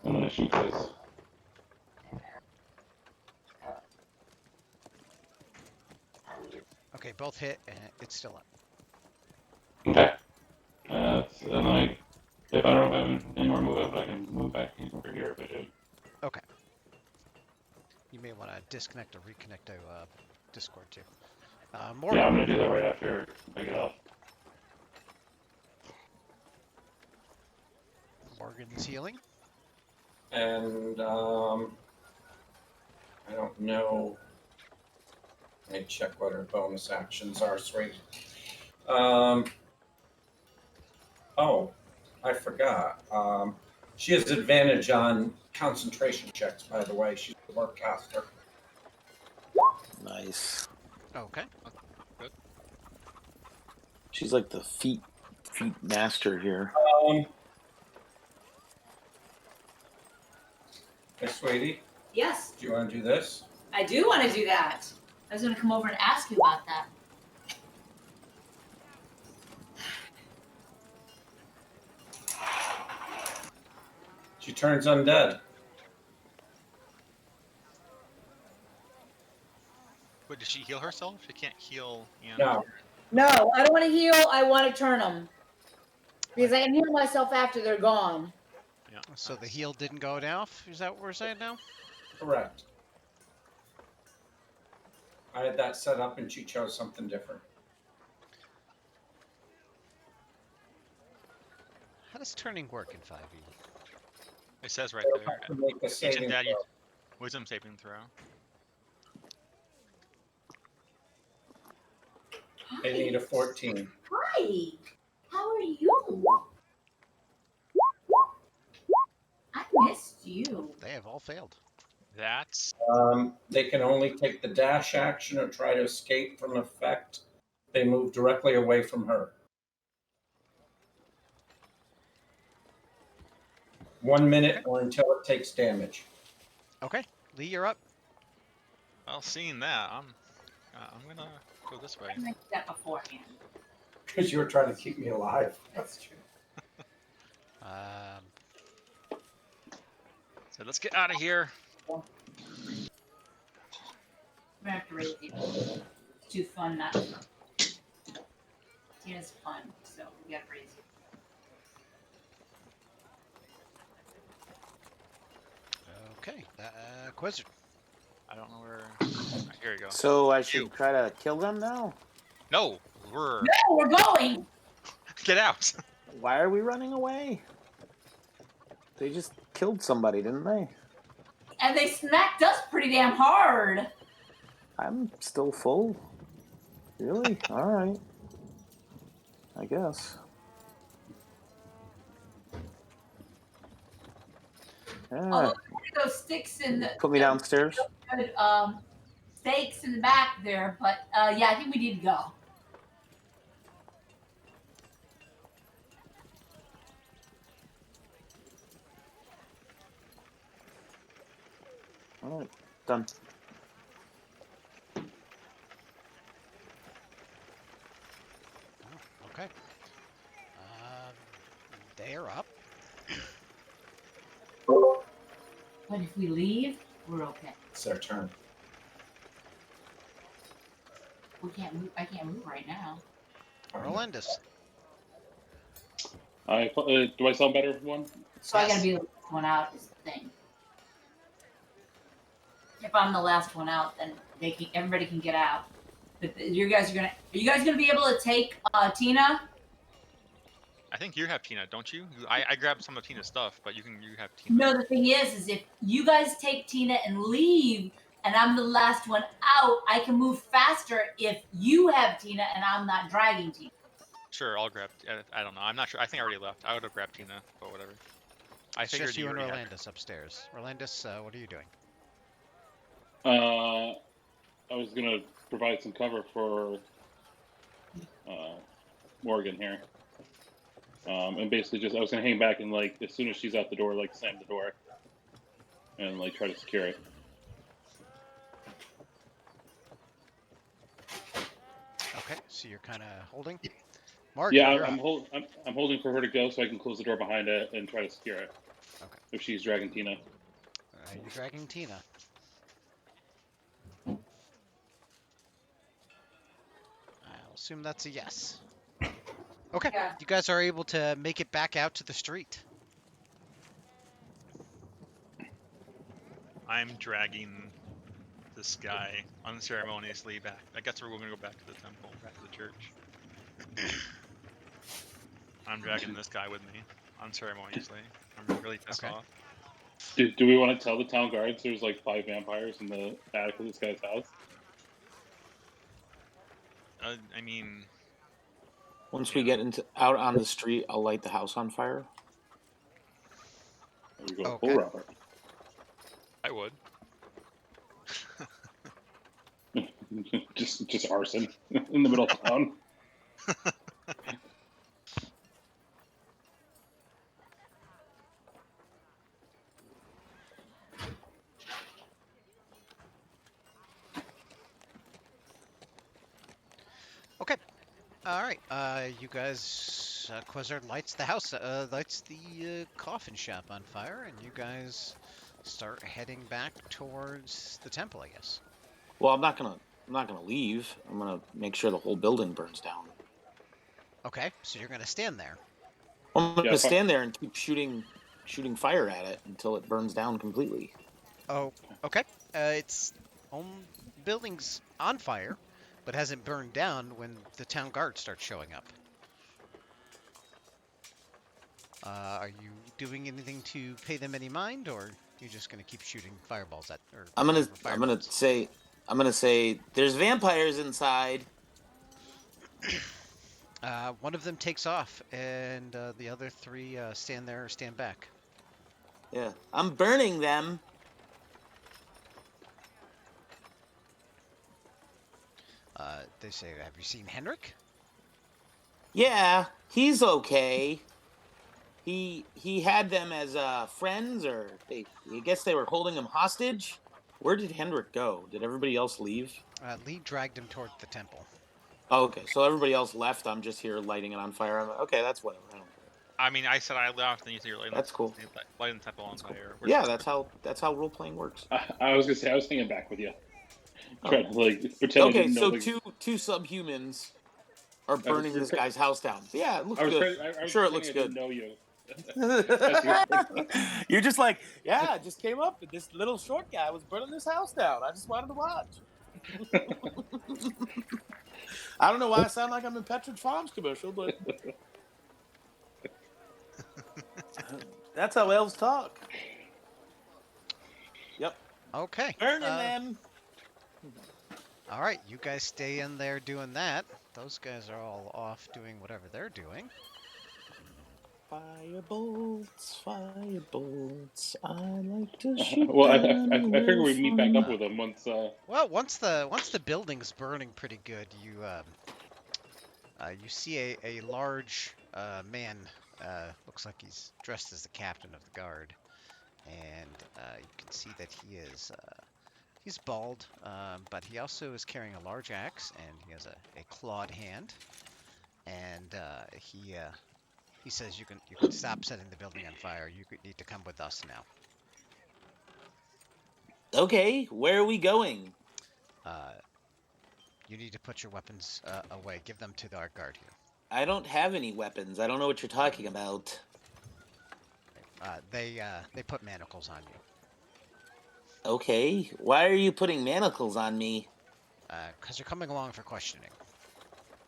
And then I shoot this. Okay, both hit, and it's still up. Okay. Then if I don't have any more movement, I can move back over here if I do. Okay. You may want to disconnect or reconnect to Discord too. Morgan. Yeah, I'm gonna do that right after I get off. Morgan's healing. And I don't know. Let me check what her bonus actions are, sweet. Oh, I forgot. She has advantage on concentration checks, by the way. She's a workcaster. Nice. Okay. She's like the feet master here. Hey, sweetie, Yes, do you want to do this? I do want to do that. I was going to come over and ask you about that. She turns undead. Wait, did she heal herself? She can't heal. And... No. No, I don't want to heal. I want to turn them. Because I can heal myself after they're gone. Yeah. So the heal didn't go off? Is that what we're saying now? Correct. I had that set up and she chose something different. How does turning work in 5e? It says right They'll there. have to make a saving Ancient Daddy, throw. wisdom saving throw. They need a 14. Hi. How are you? I missed you. They have all failed. That's They can only take the dash action or try to escape from effect. They move directly away from her. 1 minute or until it takes damage. Okay. Lee, you're up. well. Seeing that, I'm gonna go this way. I mentioned that beforehand. Because you were trying to keep me alive. That's true. So let's get out of here. I'm gonna have to raise people. It's too fun not to. Tina's fun, so we gotta raise it. Okay. Quizzard. I don't know where. Here we go. So I should You. try to kill them now? No, we're No, we're going! get out. Why are we running away? They just killed somebody, didn't they? And they smacked us pretty damn hard. I'm still full. Really? All right. I guess. Yeah. Although those sticks in the Put me downstairs. good stakes in the back there, but yeah, I think we need to go. All right. Done. Oh, okay. They're up. But if we leave, we're okay. It's their turn. We can't move. I can't move right now. Rolandus. Do I sound better for one? So I gotta be the last one out is the thing. If I'm the last one out, then everybody can get out. But you guys are gonna be able to take Tina? I think you have Tina, don't you? I grabbed some of Tina's stuff, but you have Tina. No, the thing is if you guys take Tina and leave, and I'm the last one out, I can move faster if you have Tina and I'm not dragging Tina. Sure, I'll grab. I don't know. I'm not sure. I think I already left. I would have grabbed Tina, but whatever. I It's figured just you and already had her. Rolandus upstairs. Rolandus, what are you doing? I was gonna provide some cover for Morgan here, and basically I was gonna hang back and like as soon as she's out the door, like slam the door, and like try to secure it. So you're kind of holding. Mark, Yeah, you're I'm up. holding for her to go so I can close the door behind it and try to secure it. Okay. If she's dragging Tina. You're dragging Tina. I'll assume that's a yes. Okay. Yeah. You guys are able to make it back out to the street. I'm dragging this guy unceremoniously back. I guess we're going to go back to the temple, back to the church. I'm dragging this guy with me unceremoniously. I'm really pissed Okay. off. Do we want to tell the town guards there's like 5 vampires in the attic of this guy's house? I mean, Once we get out on the street, I'll light the house on fire. There we go, Okay. full Robert. I would. just arson in the middle of town. Okay. All right. You guys, Quizzard lights the house, lights the coffin shop on fire, and you guys start heading back towards the temple, I guess. Well, I'm not gonna leave. I'm gonna make sure the whole building burns down. Okay. So you're gonna stand there. I'm gonna Yeah, stand there and keep shooting fire at it until it burns down completely. Oh. Okay. It's building's on fire, but hasn't burned down when the town guard starts showing up. Are you doing anything to pay them any mind, or you're just gonna keep shooting fireballs at? Or I'm gonna fireballs? say there's vampires inside. One of them takes off, and the other 3 stand there or stand back. Yeah, I'm burning them. They say, "Have you seen Henrik?" Yeah, he's okay. He had them as friends, or I guess they were holding him hostage. Where did Hendrik go? Did everybody else leave? Lee dragged him toward the temple. Oh, okay, so everybody else left. I'm just here lighting it on fire. I'm like, okay, that's whatever. I don't care. I mean, I said I left, and you said you're lighting. That's cool. Lighting the temple on fire. Yeah, that's how role playing works. I was gonna say I was hanging back with you, trying to like pretend. Okay, I didn't so know, like, two subhumans are burning this guy's house down. Yeah, it looks I was good. I was Sure, it pretending looks I good. didn't know you. You're just like, yeah, I just came up and this little short guy was burning this house down. I just wanted to watch. I don't know why I sound like I'm in Petridge Farms commercial, but that's how elves talk. Yep. Okay. Burning them. All right, you guys stay in there doing that. Those guys are all off doing whatever they're doing. Firebolt, firebolts. I like to shoot. Well, I them figure we meet back up from- with him once. Well, once the building's burning pretty good, you see a large man. Looks like he's dressed as the captain of the guard, and you can see that he's bald, but he also is carrying a large axe, and he has a clawed hand, and he says you can stop setting the building on fire. You need to come with us now. Okay, where are we going? You need to put your weapons away. Give them to our guard here. I don't have any weapons. I don't know what you're talking about. They put manacles on you. Okay, why are you putting manacles on me? Because you're coming along for questioning.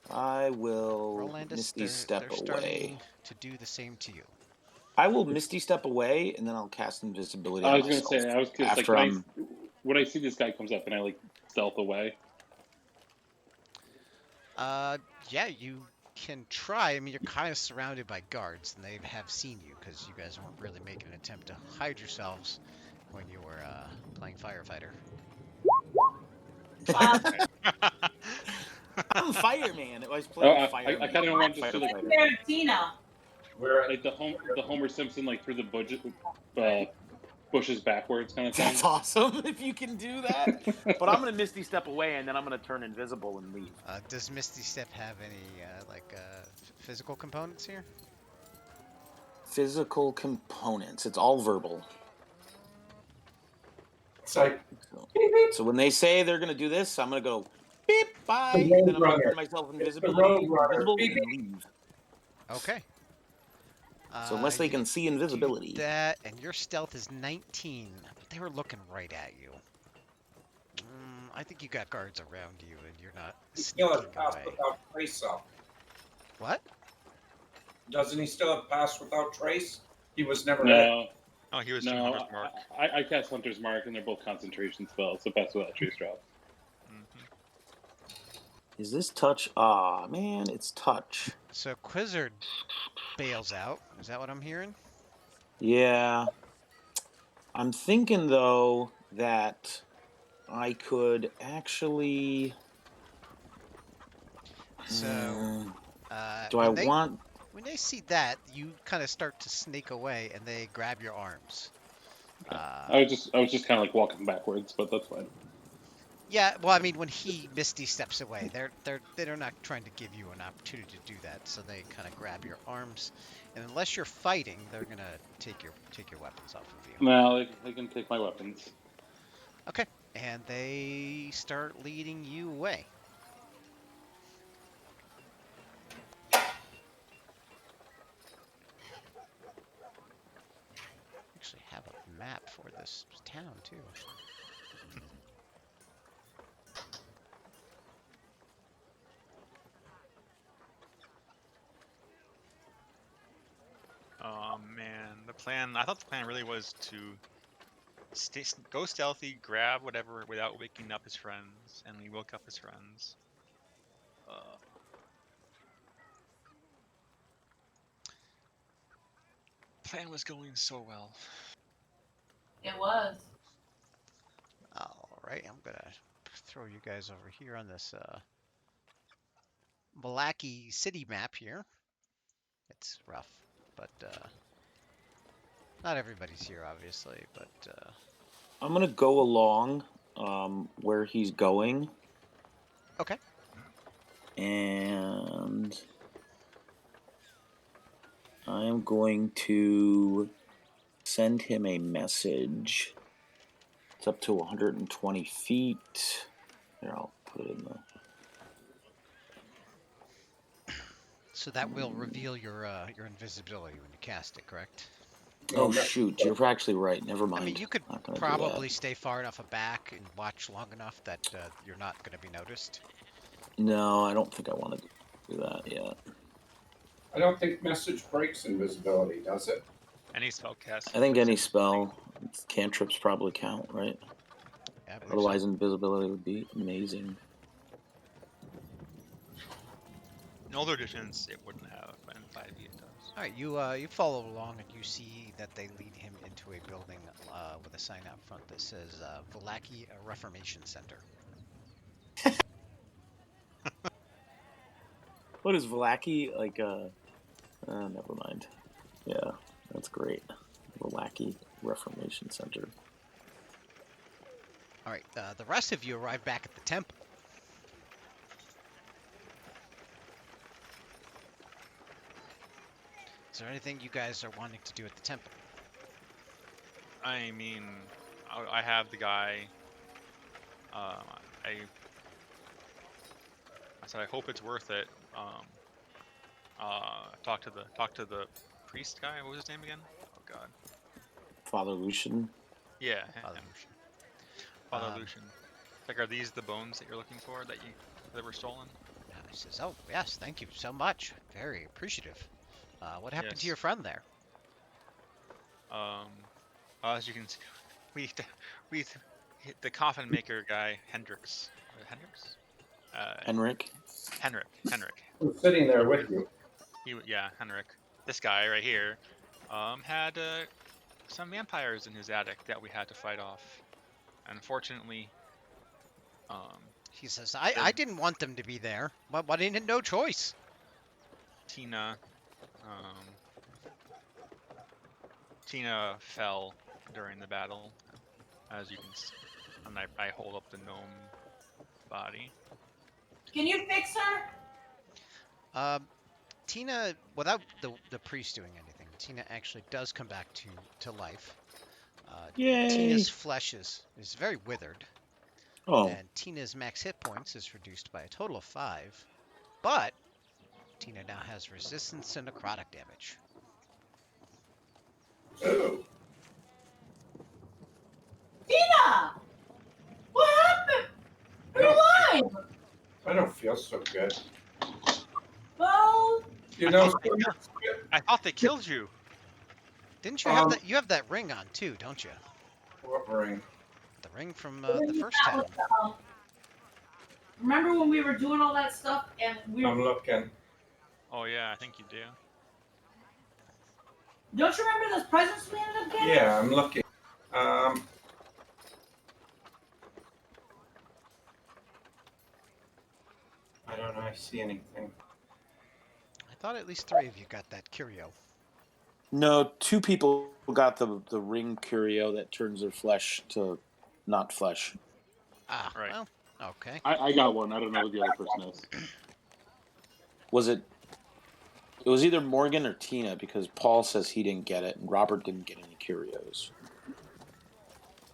I will Rolandus, Misty Step they're away. starting to do the same to you. I will Misty Step away, and then I'll cast Invisibility I on was gonna myself say I was just after like I'm... when I see this guy comes up and I like stealth away. Yeah, you can try. I mean, you're kind of surrounded by guards, and they have seen you because you guys weren't really making an attempt to hide yourselves when you were playing firefighter. I'm fireman. I was playing fireman. I kind of want to do like Tina. We're the Homer Simpson like through the budget bushes backwards kind of thing. That's awesome if you can do that. But I'm gonna Misty Step away, and then I'm gonna turn invisible and leave. Does Misty Step have any physical components here? Physical components. It's all verbal. It's like, So, beep, beep. so when they say they're gonna do this, I'm gonna go beep bye, The and then I'm gonna Roadrunner. turn myself It's the invisible Roadrunner. Beep, and beep. leave. Okay. So unless they You can see do invisibility. that, and your stealth is 19, but they were looking right at you. I think you got guards around you, and you're not He still has sneaking pass away. without trace up. What? Doesn't he still have pass without trace? He was never hit. No, Oh, he was doing no. Hunter's Mark. I cast Hunter's Mark, and they're both concentration spells, so best without trace drops. Is this touch? Ah, man, it's touch. So Quizzard bails out. Is that what I'm hearing? Yeah. I'm thinking though that I could actually. So, do I when they, want? when they see that, you kind of start to sneak away, and they grab your arms. I was just kind of like walking backwards, but that's fine. Yeah, well, I mean, when he Misty steps away, they're not trying to give you an opportunity to do that, so they kind of grab your arms, and unless you're fighting, they're gonna take your weapons off of you. No, they can take my weapons. Okay, and they start leading you away. Actually, have a map for this town too. Oh man, I thought the plan really was to go stealthy, grab whatever without waking up his friends, and we woke up his friends. Plan was going so well. It was. All right, I'm gonna throw you guys over here on this Malaki city map here. It's rough, but not everybody's here, obviously. But I'm gonna go along where he's going. okay. And I am going to send him a message. It's up to 120 feet. Here, I'll put it in the. So that will reveal your invisibility when you cast it, correct? Oh shoot! You're actually right. Never mind. I mean, you could Not gonna do probably that. stay far enough back and watch long enough that you're not going to be noticed. No, I don't think I want to do that yet. I don't think message breaks invisibility, does it? Any spell cast. I think any spell, cantrips probably count, right? Yeah, I believe Otherwise, so. invisibility would be amazing. In older editions, it wouldn't have, but in 5e it does. All right, you follow along and you see that they lead him into a building with a sign out front that says Vallaki Reformation Center. What is Vallaki like? Never mind. Yeah, that's great. Vallaki Reformation Center. All right, the rest of you arrive back at the temple. Is there anything you guys are wanting to do at the temple? I mean, I have the guy. I said I hope it's worth it. Talk to the priest guy. What was his name again? Oh God. Father Lucian. Yeah. Father him. Lucian. Father Lucian. Like, are these the bones that you're looking for that were stolen? He says, "Oh yes, thank you so much. Very appreciative. What happened to Yes. your friend there?" As you can see, we hit the Coffin Maker guy, Hendrix. Henrik. Henrik. Who's sitting there with you? Henrik. This guy right here, had some vampires in his attic that we had to fight off. Unfortunately, He says, I didn't want them to be there, but I didn't no choice. Tina fell during the battle, as you can see. And I hold up the gnome body. Can you fix her? Tina, without the priest doing anything, Tina actually does come back to life. Yay! Tina's flesh is very withered, Oh, and Tina's max hit points is reduced by a total of 5. But Tina now has resistance to necrotic damage. Oh, Tina! What happened? I Are you don't, alive? I don't feel so good. Well, You I know, thought I thought they killed you. Didn't you have that? You have that ring on too, don't you? what ring? The ring from the the ring first that town. was, remember when we were doing all that stuff and we I'm were, looking. Oh yeah, I think you do. don't you remember those presents we ended up getting? Yeah, I'm looking. I don't know. I see anything. I thought at least 3 of you got that curio. no, 2 people got the ring curio that turns their flesh to not flesh. Ah, Right. well, okay. I got one. I don't know who the other person is. Was it? It was either Morgan or Tina because Paul says he didn't get it and Robert didn't get any curios.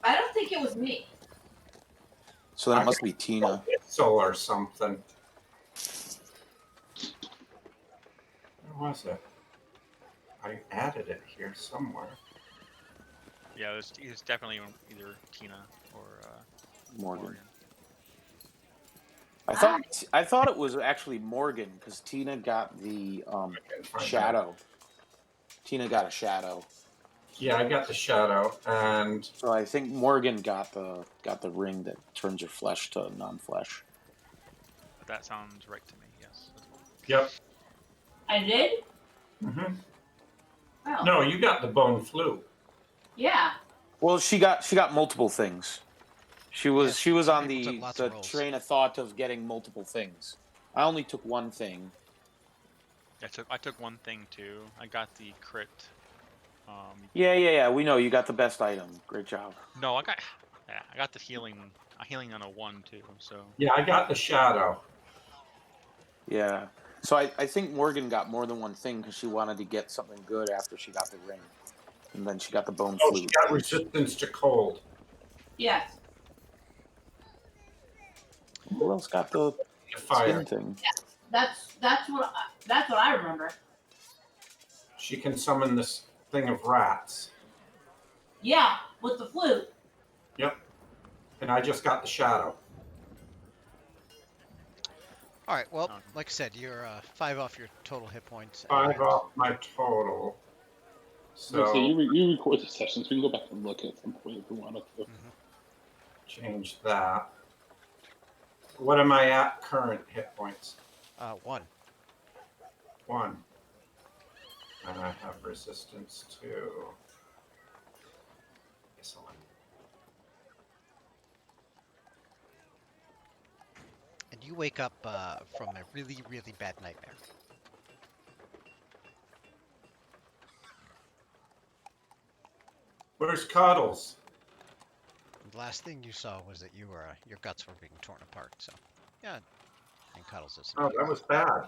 I don't think it was me. So then it must be Tina. Whistle or something. Where was it? I added it here somewhere. Yeah, it's definitely either Tina or Morgan. I thought it was actually Morgan because Tina got the I can't find shadow. Tina got a shadow. it. Yeah, I got the shadow, and So I think Morgan got the ring that turns her flesh to non-flesh. That sounds right to me. Yes. yep. I did? Mm-hmm. Oh. No, you got the bone flu. Yeah. Well, she got multiple things. She was Yes, she was some on people took the lots of rolls. train of thought of getting multiple things. I only took one thing. I took one thing too. I got the crit. Yeah. We know you got the best item. Great job. No, I got the healing. A healing on a 1 too. So Yeah, I got the shadow. Yeah. So I think Morgan got more than one thing because she wanted to get something good after she got the ring, and then she got the bone Oh, she flute. got resistance to cold. Yes. Who else got the To fire. skin thing? That's what I remember. She can summon this thing of rats. Yeah, with the flute. Yep. And I just got the shadow. All right. Well, like I said, you're 5 off your total hit points. 5 and- off my total. So So you record the sessions. We can go back and look at some point if we wanted to. change that. What am I at current hit points? 1. 1. And I have resistance to. Excellent. And you wake up from a really, really bad nightmare. Where's Cuddles? The last thing you saw was that you were your guts were being torn apart. So, yeah, and Cuddles is. Oh, that was bad.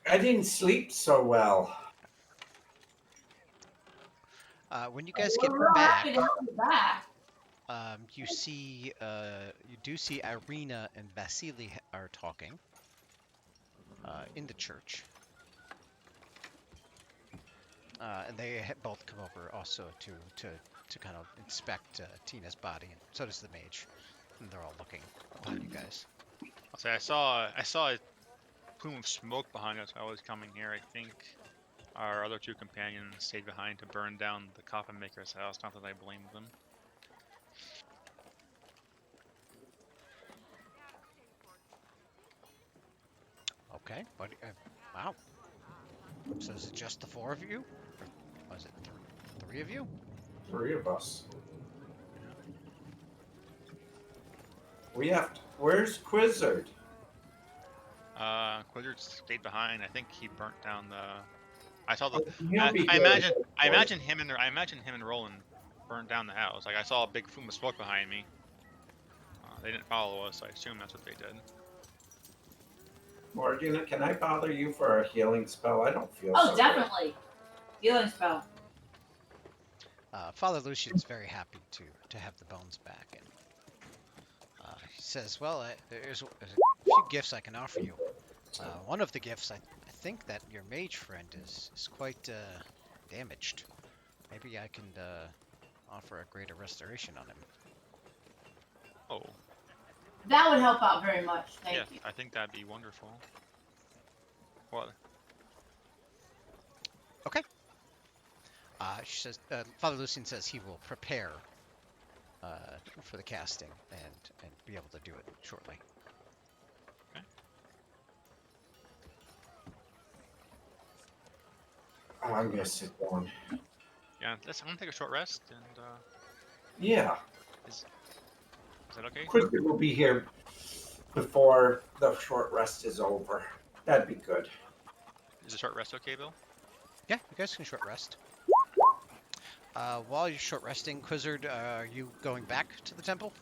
I didn't sleep so well. When you guys get We're back, happy to have you back. you do see Irina and Vasily are talking in the church. And they both come over also to kind of inspect Tina's body, and so does the mage. And they're all looking behind you guys. I'll say I saw a plume of smoke behind us while I was coming here. I think our other 2 companions stayed behind to burn down the Coffin Maker's house. Not that I blame them. Okay. What? Wow. So is it just the 4 of you? Or was it 3 of you? 3 of us. We have to, where's Quizzard? Quizzard stayed behind. I think he burnt down I saw the. He'll be I here imagine. for I it. imagine him and Roland burned down the house. Like I saw a big plume of smoke behind me. They didn't follow us. I assume that's what they did. Morgan, can I bother you for a healing spell? I don't feel Oh, so definitely. Healing spell. Father Lucian's very happy to have the bones back, and he says, "Well, there's a few gifts I can offer you. One of the gifts, I think that your mage friend is quite damaged. Maybe I can offer a greater restoration on him." Oh, That would help out very much. Thank yeah. you. I think that'd be wonderful. What? Okay. She says, Father Lucian says he will prepare for the casting and be able to do it shortly. I'm gonna sit down. Yeah. I'm gonna take a short rest and. Yeah, Is that okay? Quickly will be here before the short rest is over. That'd be good. Is a short rest okay, Bill? Yeah, you guys can short rest. While you're short resting, Quizzard, are you going back to the temple?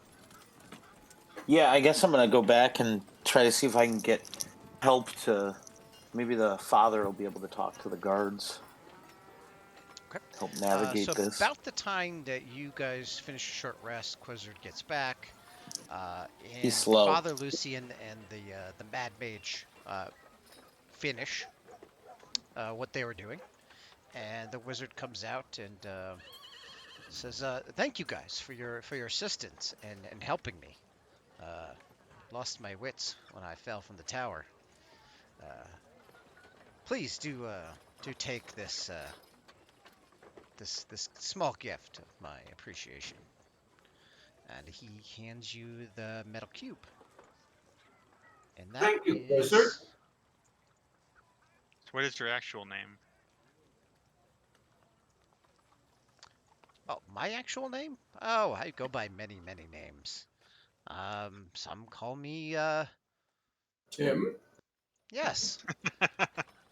Yeah, I guess I'm gonna go back and try to see if I can get help to. Maybe the father will be able to talk to the guards. Okay. Help navigate So this. about the time that you guys finish your short rest, Quizzard gets back, and He's slow. Father Lucian and the Mad Mage finish what they were doing, and the wizard comes out and says, "Thank you guys for your assistance and helping me. Lost my wits when I fell from the tower. Please do take this this small gift of my appreciation." And he hands you the metal cube. And that Thank you, is... Wizard. So what is your actual name? Oh, my actual name? Oh, I go by many, many names. Some call me, Tim? yes.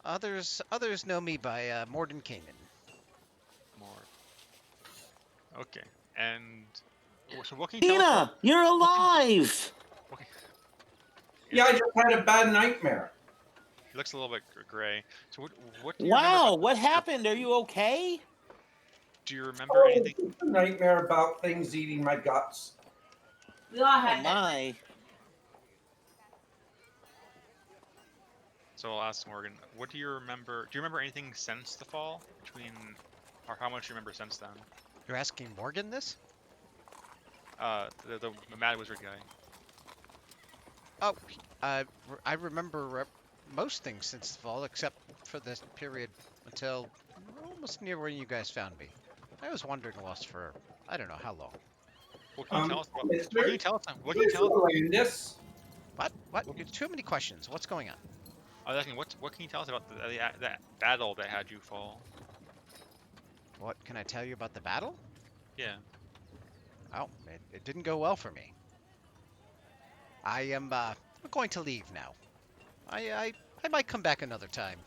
Others know me by Morden Kanan. More. Okay. And so what can you tell us Tina, you're alive! about? Yeah, I just had a bad nightmare. He looks a little bit gray. So what do you remember Wow, about what happened? Are you okay? Do you remember anything? It's a nightmare about things eating my guts. We all Oh had that. my. So I'll ask Morgan. What do you remember? Do you remember anything since the fall? Or how much you remember since then? You're asking Morgan this? The Mad Wizard guy. Oh, I remember most things since the fall, except for this period until almost near when you guys found me. I was wandering lost for I don't know how long. What can you tell us about? Mister, What can you tell us? What can you tell us? Landis? What? Too many questions. What's going on? I was asking, what can you tell us about that battle that had you fall? What can I tell you about the battle? Yeah. Oh, it didn't go well for me. I am going to leave now. I might come back another time.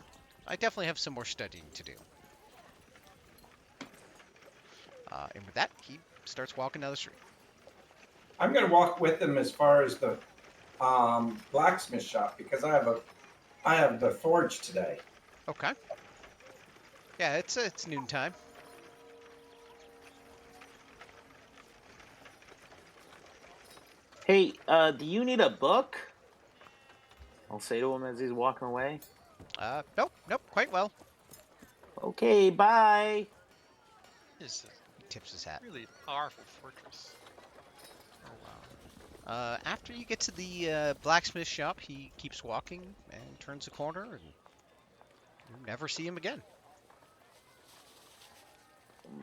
I definitely have some more studying to do. And with that, he starts walking down the street. I'm going to walk with him as far as the blacksmith shop because I have the forge today. Okay. Yeah, it's noontime. Hey, do you need a book? I'll say to him as he's walking away. Nope, quite well. Okay, bye. This is He tips his hat. a really powerful fortress. Oh wow. After you get to the blacksmith shop, he keeps walking and turns a corner, and you never see him again.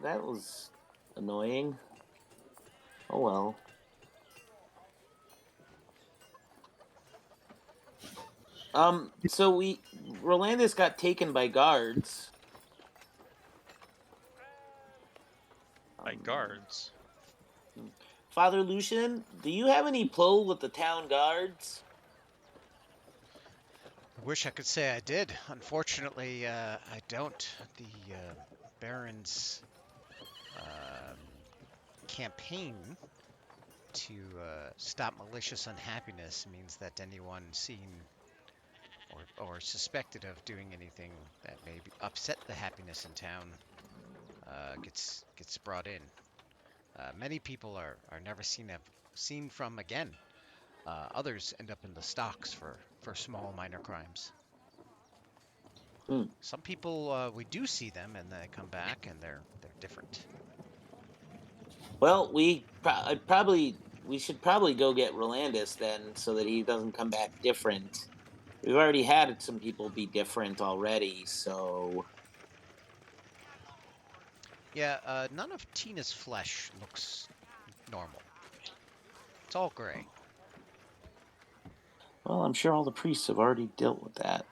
That was annoying. Oh well. So Rolandis got taken by guards. By guards. Father Lucian, do you have any pull with the town guards? wish I could say I did. Unfortunately, I don't. The Baron's um, campaign to stop malicious unhappiness means that anyone seen or suspected of doing anything that may upset the happiness in town gets brought in. Many people are never seen from again. Others end up in the stocks for small minor crimes. Hmm. Some people we do see them and they come back and they're different. Well, we should probably go get Rolandus then, so that he doesn't come back different. We've already had some people be different already, so Yeah, none of Tina's flesh looks normal. It's all gray. well, I'm sure all the priests have already dealt with that.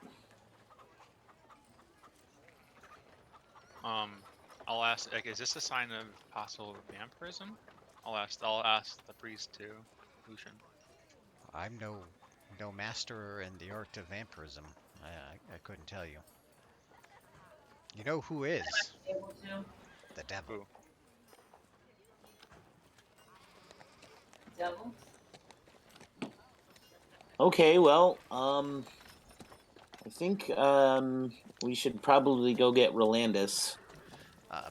I'll ask. Like, is this a sign of possible vampirism? I'll ask the priest too, Lucian. I'm no master in the art of vampirism. I couldn't tell you. You know who is? Able to. The devil. Who? Devil. Okay, well, I think we should probably go get Rolandus.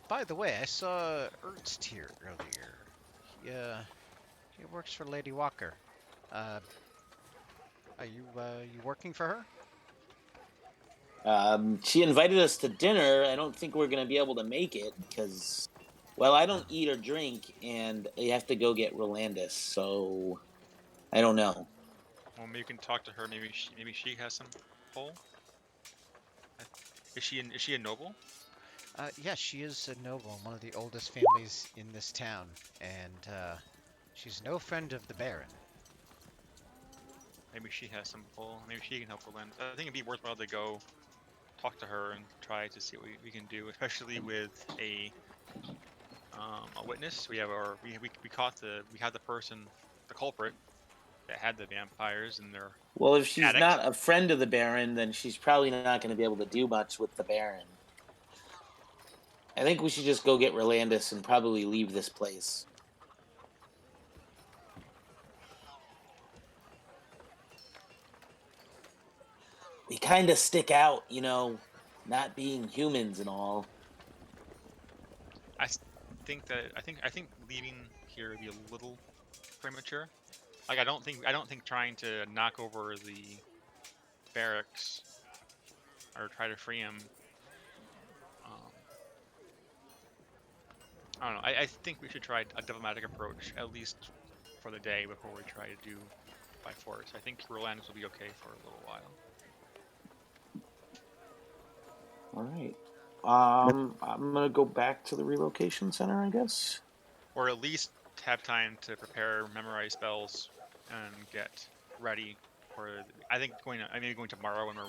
By the way, I saw Ernst here earlier. He works for Lady Walker. Are you working for her? She invited us to dinner. I don't think we're gonna be able to make it because, well, I don't eat or drink, and I have to go get Rolandus. So I don't know. Well, maybe you can talk to her. Maybe she has some pull. Is she a noble? Yes, she is a noble, one of the oldest families in this town, and she's no friend of the Baron. Maybe she has some pull. Maybe she can help Roland. I think it'd be worthwhile to go talk to her and try to see what we can do, especially with a witness. We have we caught we had the person, the culprit that had the vampires in their Well, if she's attic. not a friend of the Baron, then she's probably not going to be able to do much with the Baron. I think we should just go get Rolandus and probably leave this place. We kind of stick out, not being humans and all. I think leaving here would be a little premature. Like I don't think trying to knock over the barracks or try to free him. I don't know. I think we should try a diplomatic approach at least for the day before we try to do by force. I think Rolandus will be okay for a little while. All right. I'm gonna go back to the relocation center, I guess. Or at least have time to prepare, memorize spells, and get ready for. I think maybe going tomorrow when we're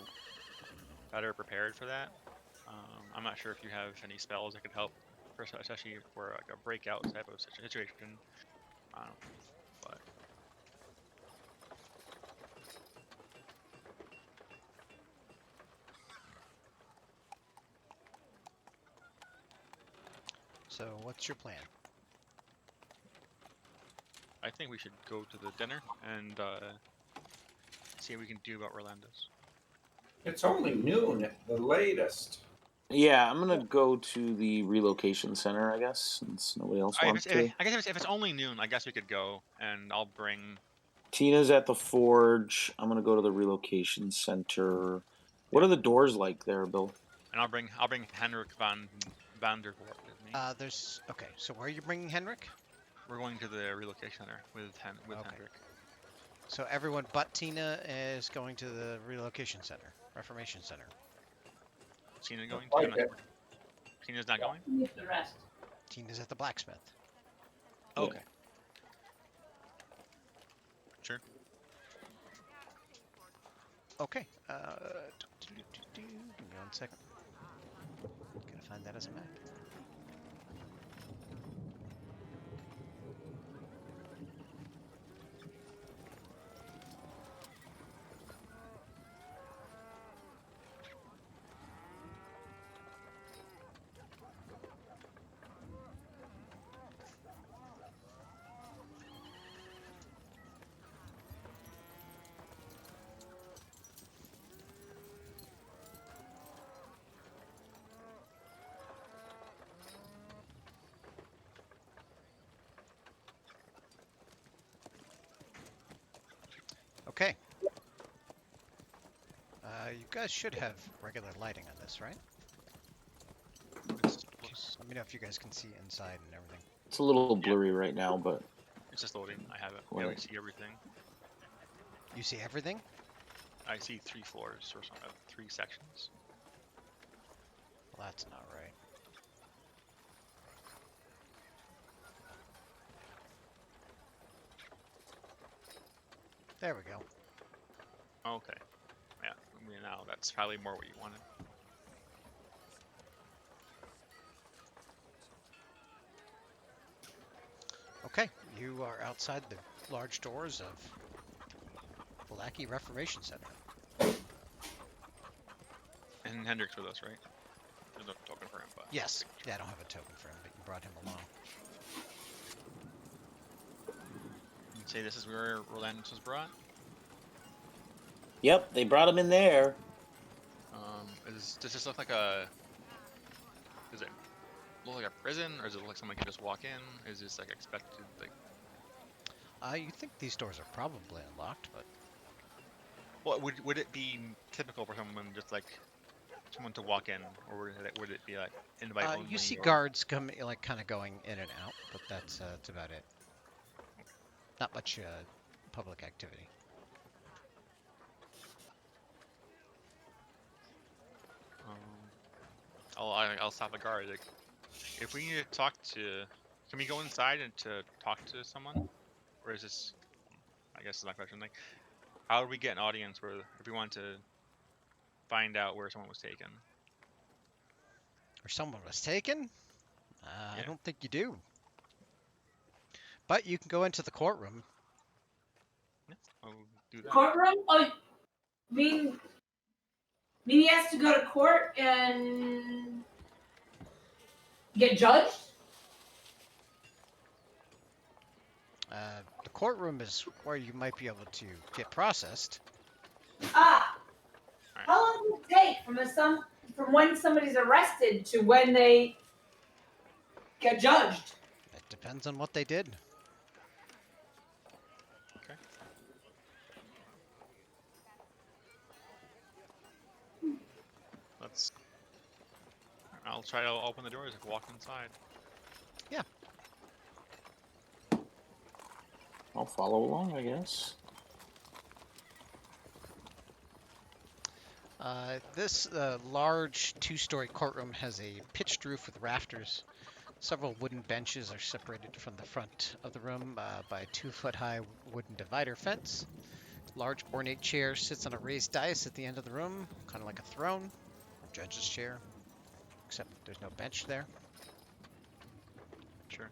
better prepared for that. I'm not sure if you have any spells that could help, especially for like a breakout type of situation. I don't know, but So, what's your plan? I think we should go to the dinner and see what we can do about Rolandus. It's only noon at the latest. Yeah, I'm gonna go to the relocation center, I guess, since nobody else wants to. I guess if it's only noon, I guess we could go, and I'll bring. Tina's at the forge. I'm gonna go to the relocation center. What are the doors like there, Bill? And I'll bring Henrik van der Voort with me. Okay. So where are you bringing Henrik? We're going to the relocation center with Okay. Henrik. So everyone but Tina is going to the relocation center, Reformation Center. Is Tina going Like to? it. Tina's not going. Leave the rest. Tina's at the blacksmith. Okay. Sure. Okay. Give me 1 second. Gotta find that as a map. Okay. You guys should have regular lighting on this, right? Let me know if you guys can see inside and everything. It's a little blurry right now, but It's just loading. I have it. What? Yeah, we see everything. You see everything? I see 3 floors or something, 3 sections. Well, that's not right. There we go. Okay. Yeah. I mean, now that's probably more what you wanted. Okay, you are outside the large doors of the Lackey Reformation Center. And Hendrix with us, right? There's no token for him, but Yes. Yeah, I don't have a token for him, but you brought him along. you'd say this is where Rolandus was brought. yep, they brought him in there. Does this look like a? Does it look like a prison, or does it look like someone can just walk in? Is this like expected? Like, You think these doors are probably unlocked, but well, would it be typical for someone just like someone to walk in, or would it be like invite only? you see or... guards come, like, kind of going in and out, but that's about it. Not much public activity. I'll stop the guard. Like, if we need to talk to, can we go inside and to talk to someone, or is this? I guess it's my question. Like, how do we get an audience where if we want to find out where someone was taken? Or someone was taken? I Yeah. don't think you do. But you can go into the courtroom. I'll do that. Courtroom? Oh, mean he has to go to court and get judged? The courtroom is where you might be able to get processed. Ah. Alright. How long does it take from when somebody's arrested to when they get judged? It depends on what they did. Okay. Let's. I'll try to open the doors and walk inside. Yeah. I'll follow along, I guess. This large two-story courtroom has a pitched roof with rafters. Several wooden benches are separated from the front of the room by a 2-foot-high wooden divider fence. Large ornate chair sits on a raised dais at the end of the room, kind of like a throne, or judge's chair, except there's no bench there. Sure.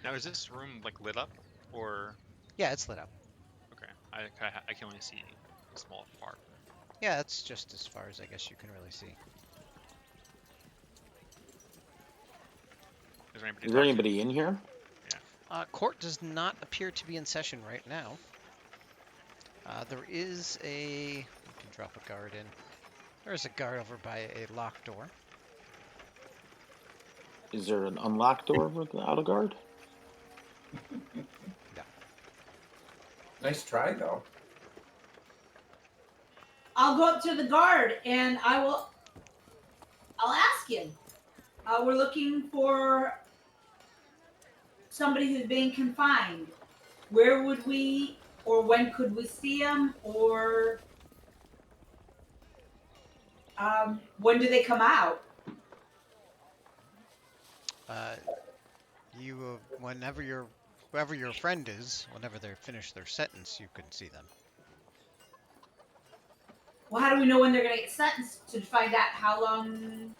Now, is this room like lit up, or? Yeah, it's lit up. Okay. I can only see a small part. Yeah, that's just as far as I guess you can really see. Is there anybody in here? Court does not appear to be in session right now. There is a... You can drop a guard in. There is a guard over by a locked door. Is there an unlocked door without a guard? No. Nice try, though. I'll go up to the guard and I'll ask him. We're looking for somebody who's being confined. Where would we, or when could we see him, or when do they come out? Whoever your friend is, whenever they're finished their sentence, you can see them. Well, how do we know when they're going to get sentenced to find out how long?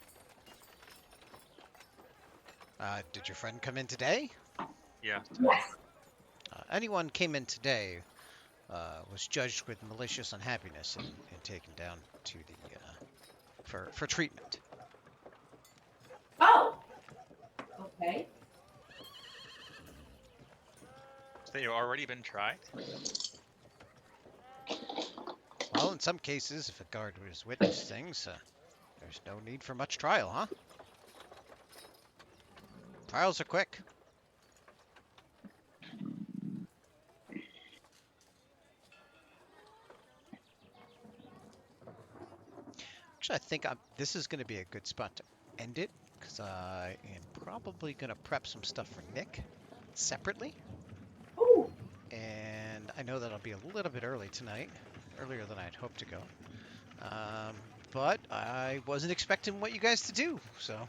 Did your friend come in today? Yeah. Yes. Anyone came in today was judged with malicious unhappiness and taken down to the for treatment. Oh. Okay. So they've already been tried. Well, in some cases, if a guard has witnessed things, there's no need for much trial, huh? Trials are quick. Actually, I think this is going to be a good spot to end it, because I am probably going to prep some stuff for Nick separately. Ooh. And I know that I'll be a little bit early tonight, earlier than I'd hoped to go. But I wasn't expecting what you guys to do, so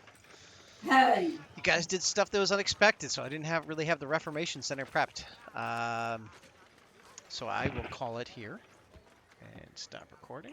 Hey. you guys did stuff that was unexpected, so I didn't really have the Reformation Center prepped. So I will call it here and stop recording.